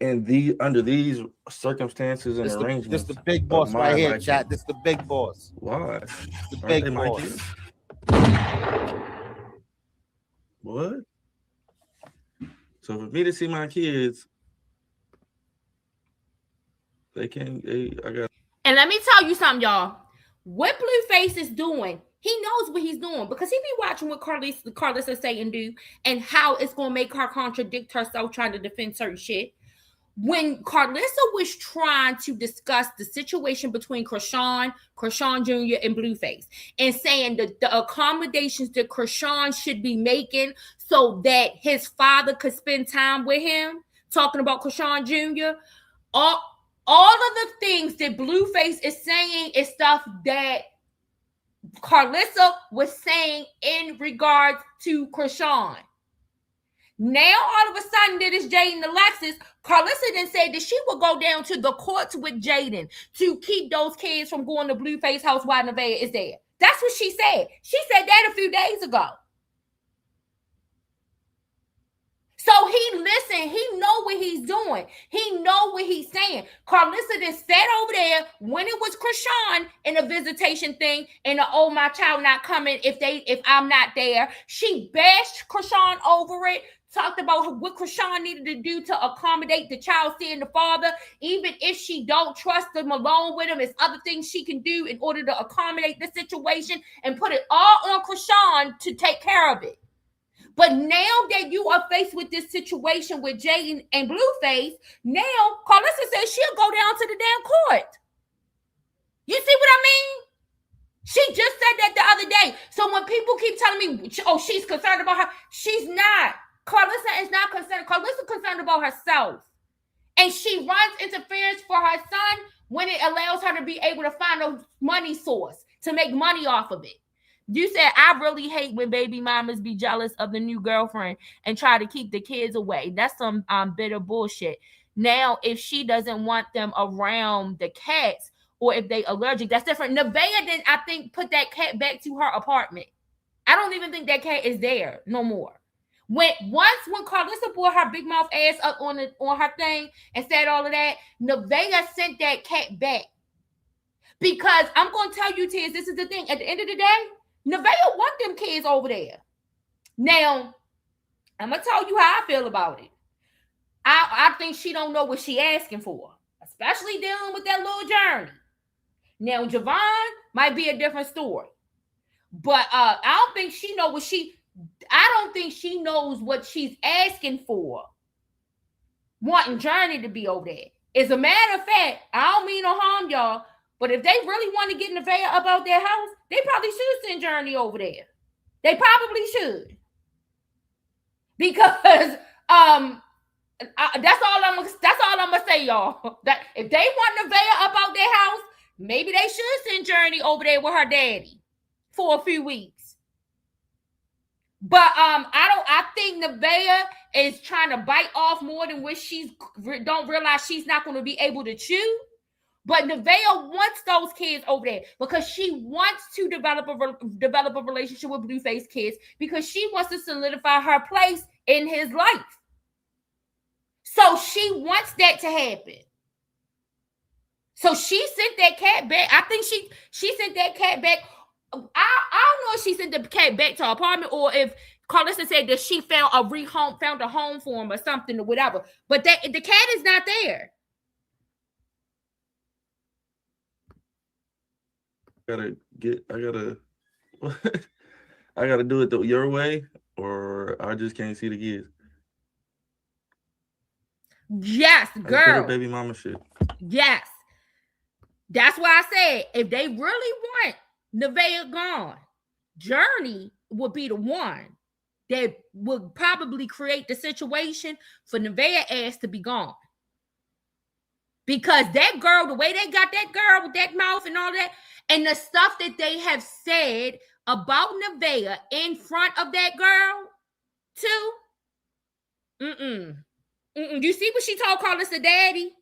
under these circumstances and arrangements? This the big boss right here, chat. This the big boss. Why? The big boss. What? So for me to see my kids, I got. And let me tell you something, y'all. What Blueface is doing, he knows what he's doing because he be watching what Karzilla say and do and how it's going to make her contradict herself trying to defend certain shit. When Karzilla was trying to discuss the situation between Krishan Jr. and Blueface and saying that the accommodations that Krishan should be making so that his father could spend time with him, talking about Krishan Jr., all of the things that Blueface is saying is stuff that Karzilla was saying in regards to Krishan. Now, all of a sudden, that is Jaden Alexis. Karzilla then said that she would go down to the courts with Jaden to keep those kids from going to Blueface house while Nevaeh is there. That's what she said. She said that a few days ago. So he listened. He know what he's doing. He know what he's saying. Karzilla then sat over there when it was Krishan in a visitation thing and my child not coming if I'm not there. She bashed Krishan over it. Talked about what Krishan needed to do to accommodate the child seeing the father. Even if she don't trust him alone with him, there's other things she can do in order to accommodate the situation and put it all on Krishan to take care of it. But now that you are faced with this situation with Jaden and Blueface, now Karzilla says she'll go down to the damn court. You see what I mean? She just said that the other day. So when people keep telling me, oh, she's concerned about her, she's not. Karzilla is not concerned. Karzilla is concerned about herself. And she runs interference for her son when it allows her to be able to find a money source to make money off of it. You said, I really hate when baby mamas be jealous of the new girlfriend and try to keep the kids away. That's some bitter bullshit. Now, if she doesn't want them around the cats or if they allergic, that's different. Nevaeh then, I think, put that cat back to her apartment. I don't even think that cat is there no more. When Karzilla brought her big mouth ass up on her thing and said all of that, Nevaeh sent that cat back. Because I'm going to tell you, Tiz, this is the thing. At the end of the day, Nevaeh want them kids over there. Now, I'm going to tell you how I feel about it. I think she don't know what she asking for, especially dealing with that little journey. Now, Javon might be a different story. But I don't think she knows what she's asking for. Wanting Journey to be over there. As a matter of fact, I don't mean no harm, y'all. But if they really want to get Nevaeh up out their house, They probably should send Journey over there. They probably should. Because that's all I'm gonna say, y'all. That if they want Nevaeh up out their house, maybe they should send Journey over there with her daddy for a few weeks. But I think Nevaeh is trying to bite off more than what she's don't realize she's not going to be able to chew. But Nevaeh wants those kids over there because she wants to develop a relationship with Blueface kids because she wants to solidify her place in his life. So she wants that to happen. So she sent that cat back. I think she sent that cat back. I don't know if she sent the cat back to her apartment or if Karzilla said that she found a home for him or something or whatever. But the cat is not there. I gotta do it your way, or I just can't see the kids. Yes, girl. Baby mama shit. Yes. That's why I said if they really want Nevaeh gone, Journey would be the one that would probably create the situation for Nevaeh ass to be gone. Because that girl, the way they got that girl with that mouth and all that, and the stuff that they have said about Nevaeh in front of that girl, too. You see what she told Karzilla daddy?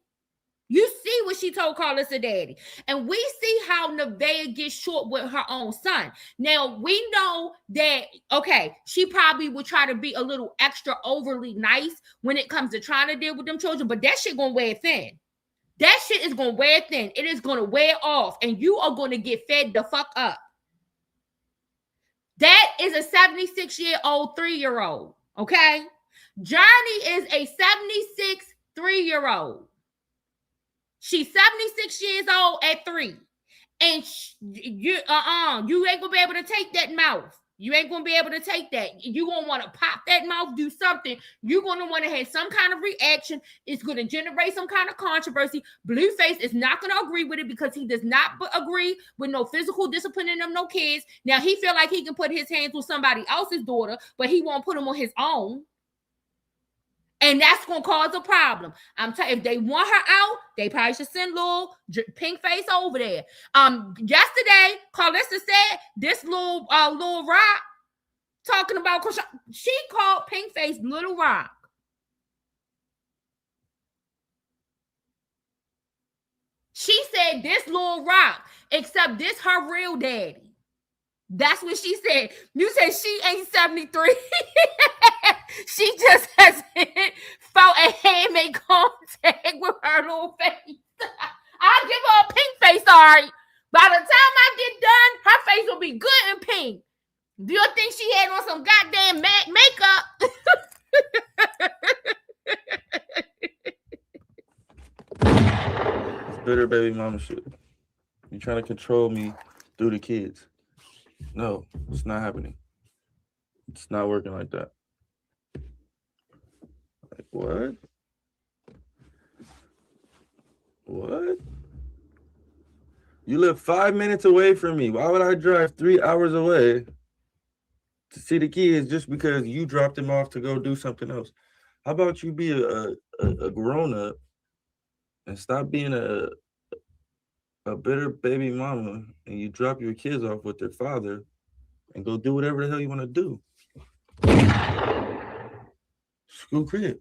You see what she told Karzilla daddy. And we see how Nevaeh gets short with her own son. Now, we know that, okay, she probably would try to be a little extra overly nice when it comes to trying to deal with them children, but that shit gonna wear thin. That shit is gonna wear thin. It is gonna wear off, and you are gonna get fed the fuck up. That is a 76-year-old 3-year-old, okay? Journey is a 76 3-year-old. She's 76 years old at 3. And you ain't gonna be able to take that mouth. You ain't gonna be able to take that. You gonna want to pop that mouth, do something. You're gonna want to have some kind of reaction. It's gonna generate some kind of controversy. Blueface is not gonna agree with it because he does not agree with no physical disciplining of no kids. Now he feel like he can put his hands with somebody else's daughter, but he won't put them on his own. And that's going to cause a problem. I'm telling you, if they want her out, they probably should send little pink face over there. Yesterday, Karzilla said this little rock talking about, she called pink face Little Rock. She said this little rock, except this her real daddy. That's what she said. You said she ain't 73. She just has felt a handmade contact with her little face. I'll give her a pink face, all right. By the time I get done, her face will be good and pink. Do you think she had on some goddamn makeup? It's bitter baby mama shit. You're trying to control me through the kids. No, it's not happening. It's not working like that. Like, what? What? You live 5 minutes away from me. Why would I drive 3 hours away to see the kids just because you dropped them off to go do something else? How about you be a grown-up and stop being a bitter baby mama and you drop your kids off with their father and go do whatever the hell you want to do. School crib.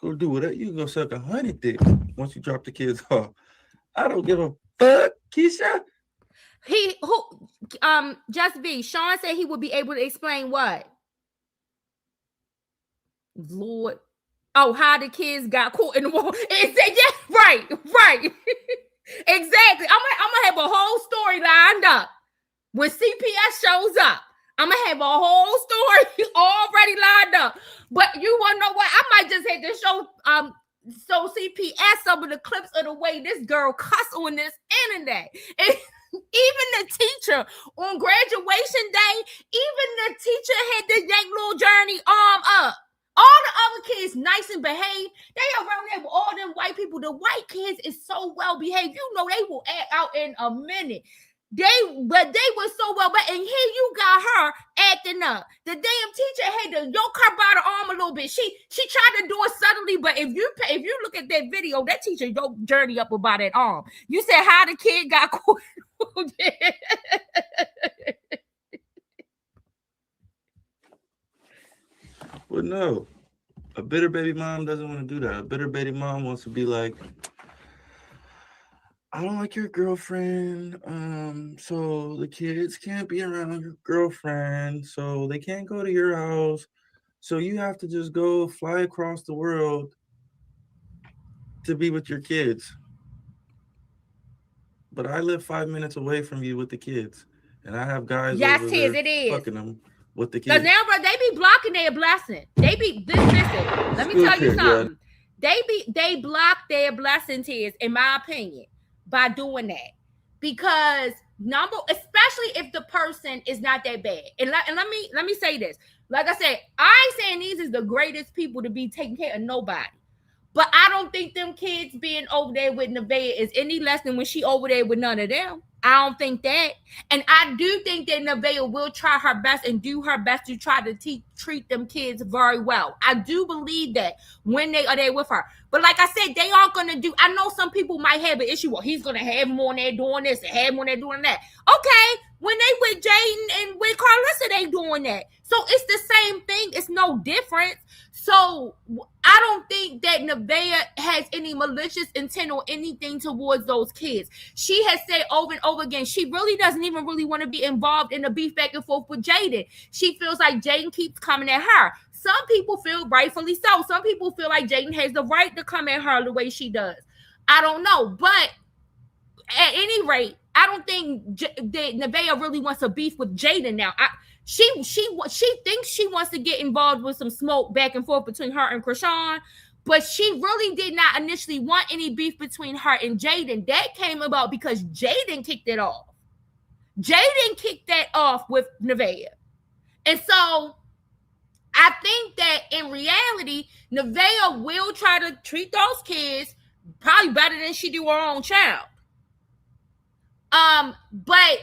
Go do whatever. You can go suck 100 dicks once you drop the kids off. I don't give a fuck, Keisha. Just B. Sean said he would be able to explain what? Lord. Oh, how the kids got caught in the wall. It said, yeah, right. Exactly. I'm gonna have a whole story lined up. When CPS shows up, I'm gonna have a whole story already lined up. But you wanna know what? I might just have to show CPS some of the clips of the way this girl cuss on this internet. And even the teacher on graduation day, even the teacher had to yank little Journey arm up. All the other kids nice and behaved. They around there with all them white people. The white kids is so well behaved. You know they will act out in a minute. But they were so well, but and here you got her acting up. The damn teacher had to yoke her by the arm a little bit. She tried to do it suddenly, but if you look at that video, that teacher yoked Journey up about that arm. You said how the kid got caught. Well, no. A bitter baby mom doesn't want to do that. A bitter baby mom wants to be like, I don't like your girlfriend. So the kids can't be around your girlfriend. So they can't go to your house. So you have to just go fly across the world to be with your kids. But I live 5 minutes away from you with the kids. And I have guys over there fucking them with the kids. Because now, bro, they be blocking their blessing. They be, listen, let me tell you something. Yeah. They block their blessing, Tiz, in my opinion, by doing that. Because especially if the person is not that bad. And let me say this. Like I said, I ain't saying these is the greatest people to be taking care of nobody. But I don't think them kids being over there with Nevaeh is any less than when she over there with none of them. I don't think that. And I do think that Nevaeh will try her best and do her best to try to treat them kids very well. I do believe that when they are there with her. But like I said, they aren't going to do, I know some people might have an issue. Well, he's going to have them on there doing this and have them on there doing that. Okay, when they with Jaden and with Karzilla, they doing that. So it's the same thing. It's no difference. So I don't think that Nevaeh has any malicious intent or anything towards those kids. She has said over and over again, she really doesn't even really want to be involved in the beef back and forth with Jaden. She feels like Jaden keeps coming at her. Some people feel rightfully so. Some people feel like Jaden has the right to come at her the way she does. I don't know. But at any rate, I don't think that Nevaeh really wants to beef with Jaden now. She thinks she wants to get involved with some smoke back and forth between her and Krishan, but she really did not initially want any beef between her and Jaden. That came about because Jaden kicked it off. Jaden kicked that off with Nevaeh. And so I think that in reality, Nevaeh will try to treat those kids probably better than she do her own child. But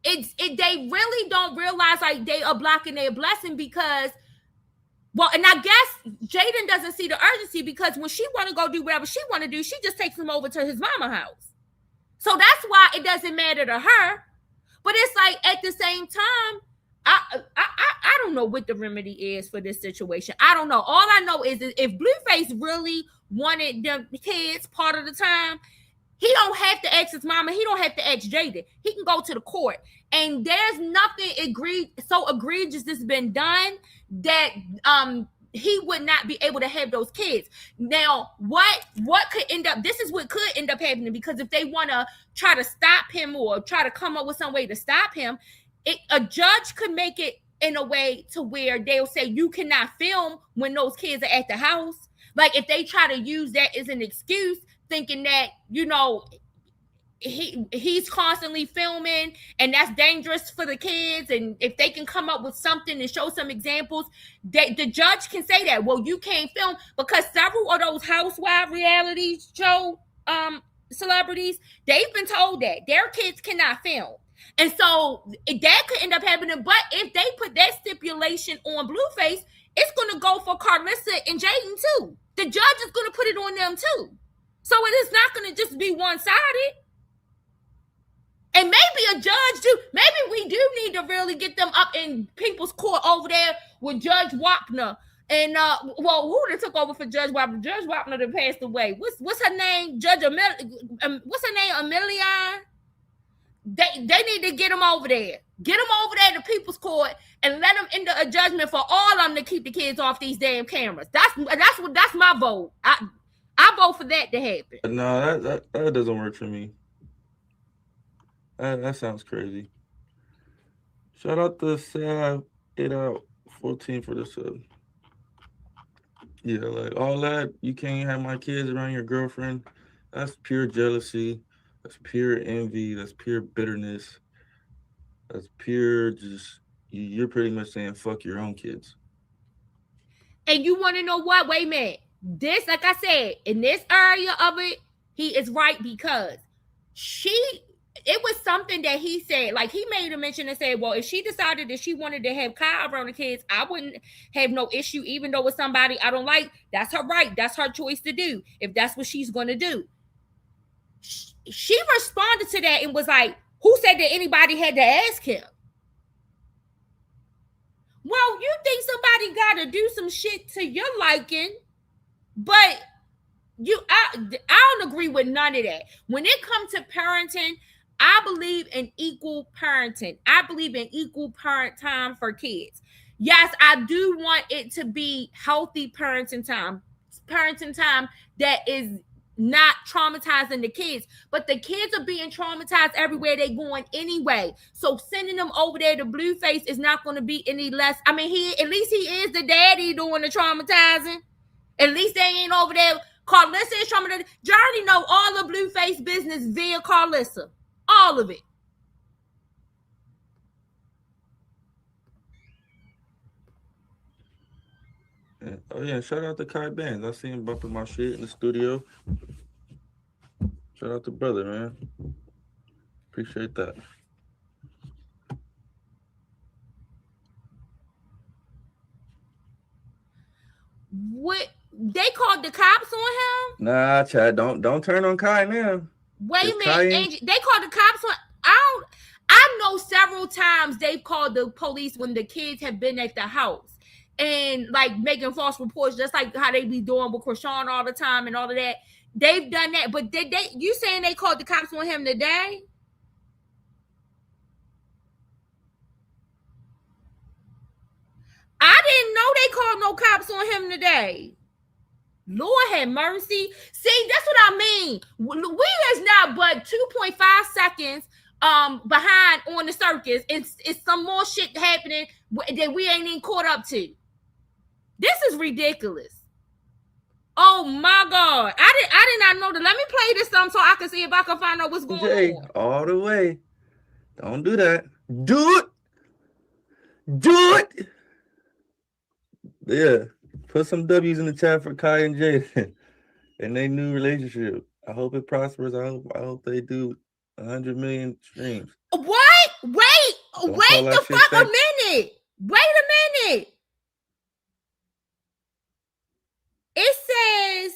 they really don't realize like they are blocking their blessing because, well, and I guess Jaden doesn't see the urgency because when she want to go do whatever she want to do, she just takes him over to his mama house. So that's why it doesn't matter to her. But it's like at the same time, I don't know what the remedy is for this situation. I don't know. All I know is if Blueface really wanted the kids part of the time, he don't have to ask his mama. He don't have to ask Jaden. He can go to the court. And there's nothing so egregious that's been done that he would not be able to have those kids. Now, what could end up, this is what could end up happening, because if they want to try to stop him or try to come up with some way to stop him, a judge could make it in a way to where they'll say you cannot film when those kids are at the house. Like if they try to use that as an excuse, thinking that, you know, he's constantly filming and that's dangerous for the kids, and if they can come up with something and show some examples, that the judge can say that, well, you can't film, because several of those housewife reality show celebrities, they've been told that their kids cannot film. And so that could end up happening. But if they put that stipulation on Blueface, it's going to go for Karzilla and Jaden too. The judge is going to put it on them too. So it is not going to just be one-sided. And maybe a judge too. Maybe we do need to really get them up in people's court over there with Judge Wapner. And who done took over for Judge Wapner? Judge Wapner that passed away. What's her name? Judge what's her name? Amelia? They need to get them over there. Get them over there to people's court and let them enter a judgment for all of them to keep the kids off these damn cameras. That's my vote. I vote for that to happen. No, that doesn't work for me. That sounds crazy. Shout out to Sad 8 out 14 for the sub. Yeah, like all that, you can't have my kids around your girlfriend. That's pure jealousy. That's pure envy. That's pure bitterness. That's pure just, you're pretty much saying fuck your own kids. And you want to know what? Wait a minute. This, like I said, in this area of it, he is right, because it was something that he said, like he made a mention and said, well, if she decided that she wanted to have Kai around the kids, I wouldn't have no issue, even though it's somebody I don't like. That's her right. That's her choice to do if that's what she's going to do. She responded to that and was like, who said that anybody had to ask him? Well, you think somebody got to do some shit to your liking, but I don't agree with none of that. When it comes to parenting, I believe in equal parenting. I believe in equal parent time for kids. Yes, I do want it to be healthy parenting time that is not traumatizing the kids, but the kids are being traumatized everywhere they going anyway. So sending them over there to Blueface is not going to be any less. I mean, at least he is the daddy doing the traumatizing. At least they ain't over there. Karzilla is traumatized. You already know all the Blueface business via Karzilla. All of it. Yeah. Oh yeah, shout out to Kai Bands. I see him bumping my shit in the studio. Shout out to brother, man. Appreciate that. What they called the cops on him? Nah, Chad, don't turn on Kai now. Wait a minute, they called the cops on. I know several times they've called the police when the kids have been at the house and like making false reports, just like how they be doing with Krishan all the time and all of that. They've done that, but you saying they called the cops on him today? I didn't know they called no cops on him today. Lord have mercy. See, that's what I mean. We is not but 2.5 seconds behind on the circus. It's some more shit happening that we ain't even caught up to. This is ridiculous. Oh my God. I did not know that. Let me play this so I can see if I can find out what's going on. All the way. Don't do that. Do it. Yeah. Put some W's in the chat for Kai and Jaden and their new relationship. I hope it prospers. I hope they do 100 million streams. What? Wait the fuck a minute. Wait a minute. It says,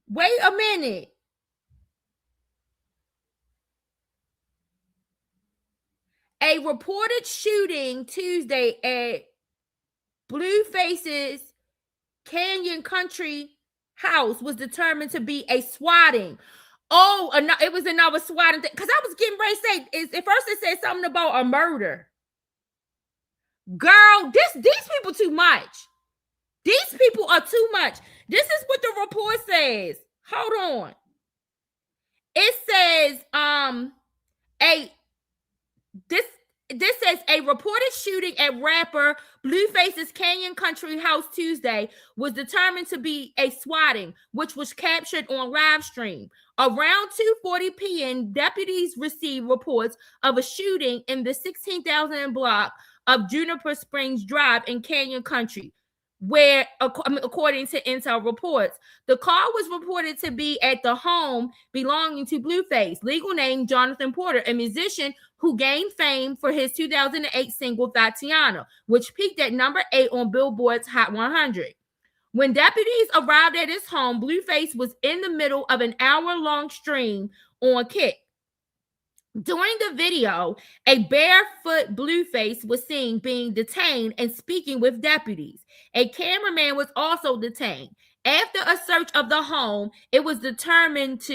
wait a minute. A reported shooting Tuesday at Blueface's Canyon Country house was determined to be a swatting. Oh, it was another swatting thing. Because I was getting ready to say, at first it said something about a murder. Girl, these people too much. These people are too much. This is what the report says. Hold on. It says, this says a reported shooting at rapper Blueface's Canyon Country house Tuesday was determined to be a swatting, which was captured on live stream. Around 2:40 p.m., deputies received reports of a shooting in the 16,000 block of Juniper Springs Drive in Canyon Country, where, according to intel reports, the car was reported to be at the home belonging to Blueface, legal name Jonathan Porter, a musician who gained fame for his 2008 single Tatiana, which peaked at number 8 on Billboard's Hot 100. When deputies arrived at his home, Blueface was in the middle of an hour-long stream on Kick. During the video, a barefoot Blueface was seen being detained and speaking with deputies. A cameraman was also detained. After a search of the home, it was determined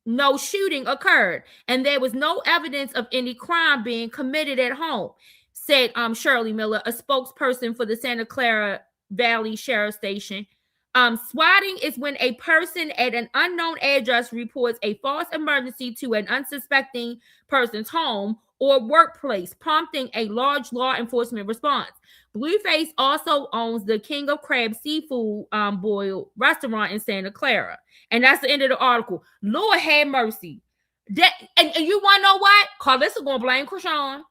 no shooting occurred, and there was no evidence of any crime being committed at home, said Shirley Miller, a spokesperson for the Santa Clara Valley Sheriff Station. Swatting is when a person at an unknown address reports a false emergency to an unsuspecting person's home or workplace, prompting a large law enforcement response. Blueface also owns the King of Crab Seafood Boil restaurant in Santa Clara. And that's the end of the article. Lord have mercy. And you want to know what? Karzilla going to blame Krishan.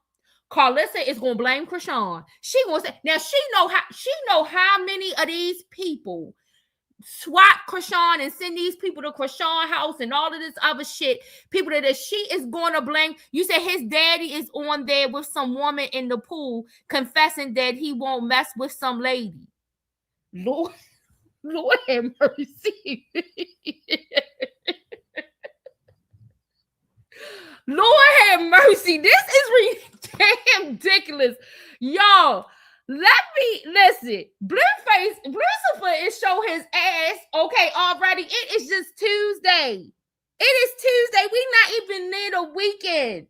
Karzilla is going to blame Krishan. She going to say, now she know how many of these people swap Krishan and send these people to Krishan house and all of this other shit. People that she is going to blame. You said his daddy is on there with some woman in the pool confessing that he won't mess with some lady. Lord have mercy. Lord have mercy. This is damn ridiculous. Y'all, let me listen. Bluecifer is show his ass. Okay, already. It is just Tuesday. It is Tuesday. We not even near the weekend.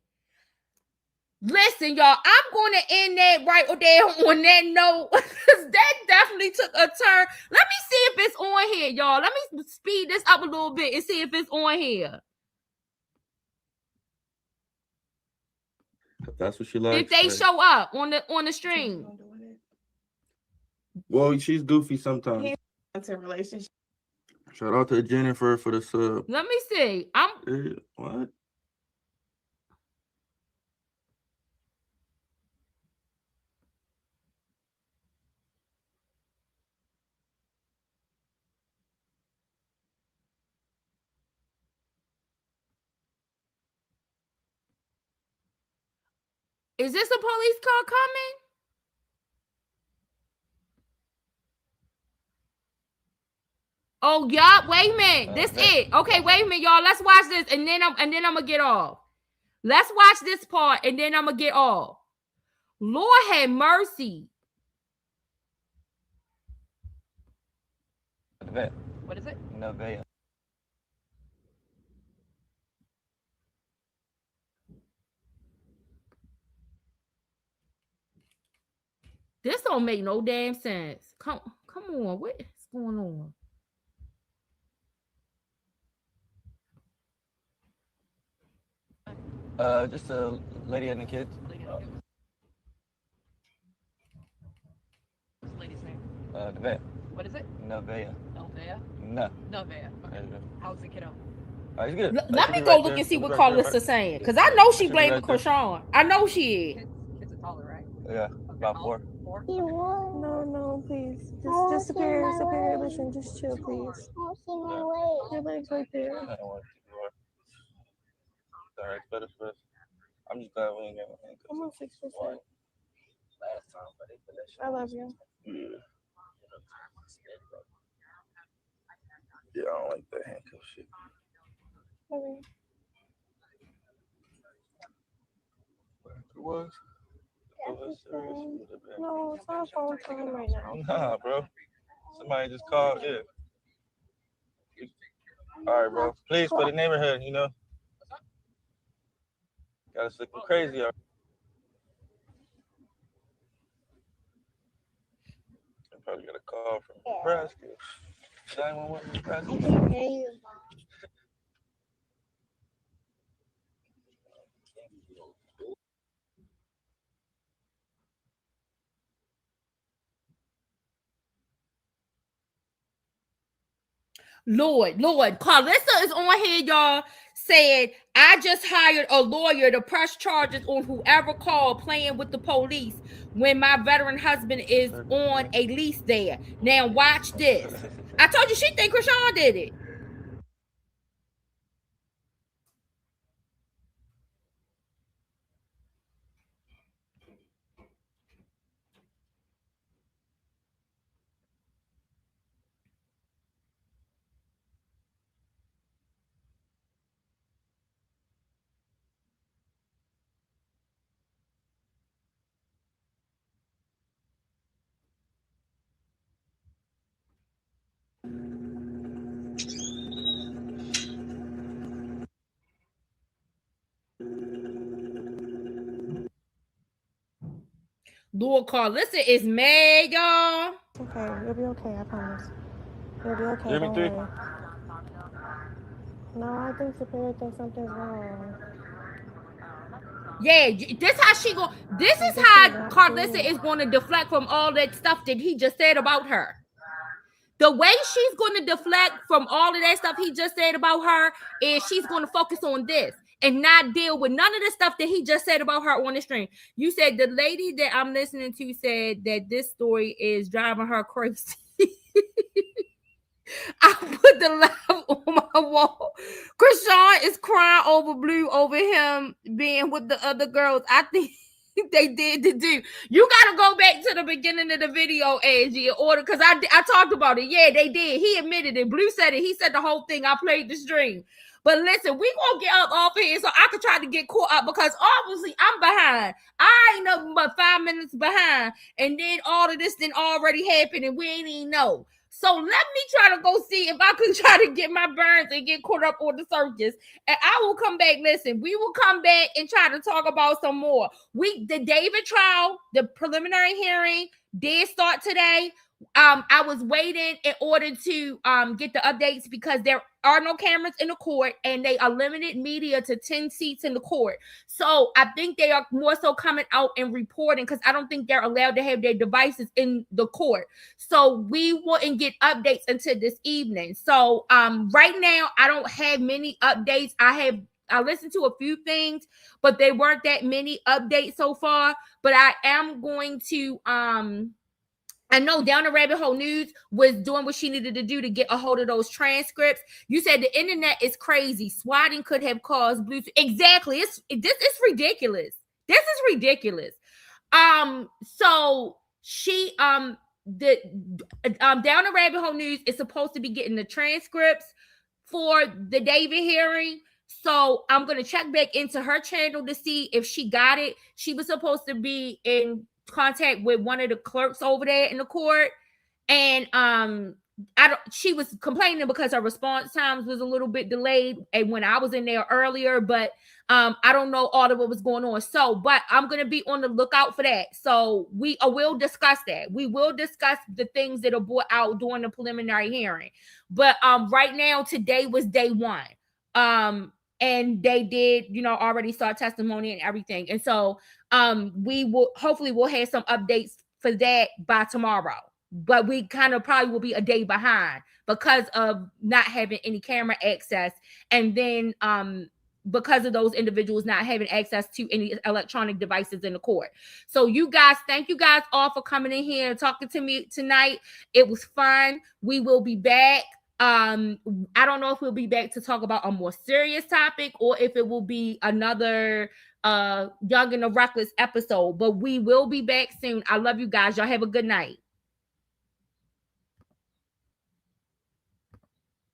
Listen, y'all, I'm going to end that right there on that note. That definitely took a turn. Let me see if it's on here, y'all. Let me speed this up a little bit and see if it's on here. If that's what she likes. If they show up on the stream. Well, she's goofy sometimes. It's a relationship. Shout out to Jennifer for the sub. Let me see. What? Is this a police car coming? Oh, yeah. Wait a minute. This it. Okay, wait a minute, y'all. Let's watch this, and then I'm gonna get off. Let's watch this part, and then I'm gonna get off. Lord have mercy. What is it? Nevaeh. This don't make no damn sense. Come on. What is going Uh, just a lady and the kids. What's the lady's name? Nevaeh. What is it? Nevaeh. Nevaeh? No. Nevaeh. Okay. How's the kiddo? He's good. Let me go look and see what Carlissa's saying. Because I know she blaming Krishan. I know she is. Kids are taller, right? Yeah, about 4. No, please. Just Superior. Listen, just chill, please. Your legs right there. I don't want to keep you up. Alright, better for us. I'm just glad we ain't got no handcuffs. I'm on 6%. Last time, but they put that shit I love you. Yeah, I don't like that handcuff shit. Okay. It was. No, it's not phone time right now. Nah, bro. Somebody just called. Yeah. All right, bro. Please, for the neighborhood, you know. Got us looking crazy. I probably got a call from Nebraska. 911 Nebraska. Lord. Carlissa is on here, y'all. Said, I just hired a lawyer to press charges on whoever called playing with the police when my veteran husband is on a lease there. Now watch this. I told you she think Krishan did it. Lord, Carlissa is mad, y'all. Okay, you'll be okay, I promise. You'll be okay, Jimmy don't 3. worry. No, I think Superior thinks something's wrong. Yeah, this how she go. This is how Carlissa is going to deflect from all that stuff that he just said about her. The way she's going to deflect from all of that stuff he just said about her is she's going to focus on this and not deal with none of the stuff that he just said about her on the stream. You said the lady that I'm listening to said that this story is driving her crazy. I put the live on my wall. Krishan is crying over Blue over him being with the other girls. I think they did to do. You gotta go back to the beginning of the video, Angie, in order, because I talked about it. Yeah, they did. He admitted it. Blue said it. He said the whole thing. I played the stream. But listen, we gonna get up off here so I could try to get caught up because obviously I'm behind. I ain't nothing but 5 minutes behind, and then all of this then already happened, and we ain't even know. So let me try to go see if I can try to get my burns and get caught up on the circus. And I will come back. Listen, we will come back and try to talk about some more. The David trial, the preliminary hearing did start today. I was waiting in order to get the updates because there are no cameras in the court and they are limited media to 10 seats in the court. So I think they are more so coming out and reporting because I don't think they're allowed to have their devices in the court. So we wouldn't get updates until this evening. So right now I don't have many updates. I listened to a few things, but they weren't that many updates so far. But I am going to I know Down the Rabbit Hole News was doing what she needed to do to get a hold of those transcripts. You said the internet is crazy. Swatting could have caused Bluecifer. Exactly. This is ridiculous. This is ridiculous. So she Down the Rabbit Hole News is supposed to be getting the transcripts for the David hearing. So I'm gonna check back into her channel to see if she got it. She was supposed to be in contact with one of the clerks over there in the court, and she was complaining because her response times was a little bit delayed, and when I was in there earlier, but I don't know all of what was going on. So, but I'm gonna be on the lookout for that. So we will discuss that. We will discuss the things that are brought out during the preliminary hearing. But right now, today was day one. And they did, already start testimony and everything. And so we will hopefully we'll have some updates for that by tomorrow. But we kind of probably will be a day behind because of not having any camera access. And then because of those individuals not having access to any electronic devices in the court. So thank you guys all for coming in here and talking to me tonight. It was fun. We will be back. I don't know if we'll be back to talk about a more serious topic or if it will be another Young and the Reckless episode, but we will be back soon. I love you guys. Y'all have a good night.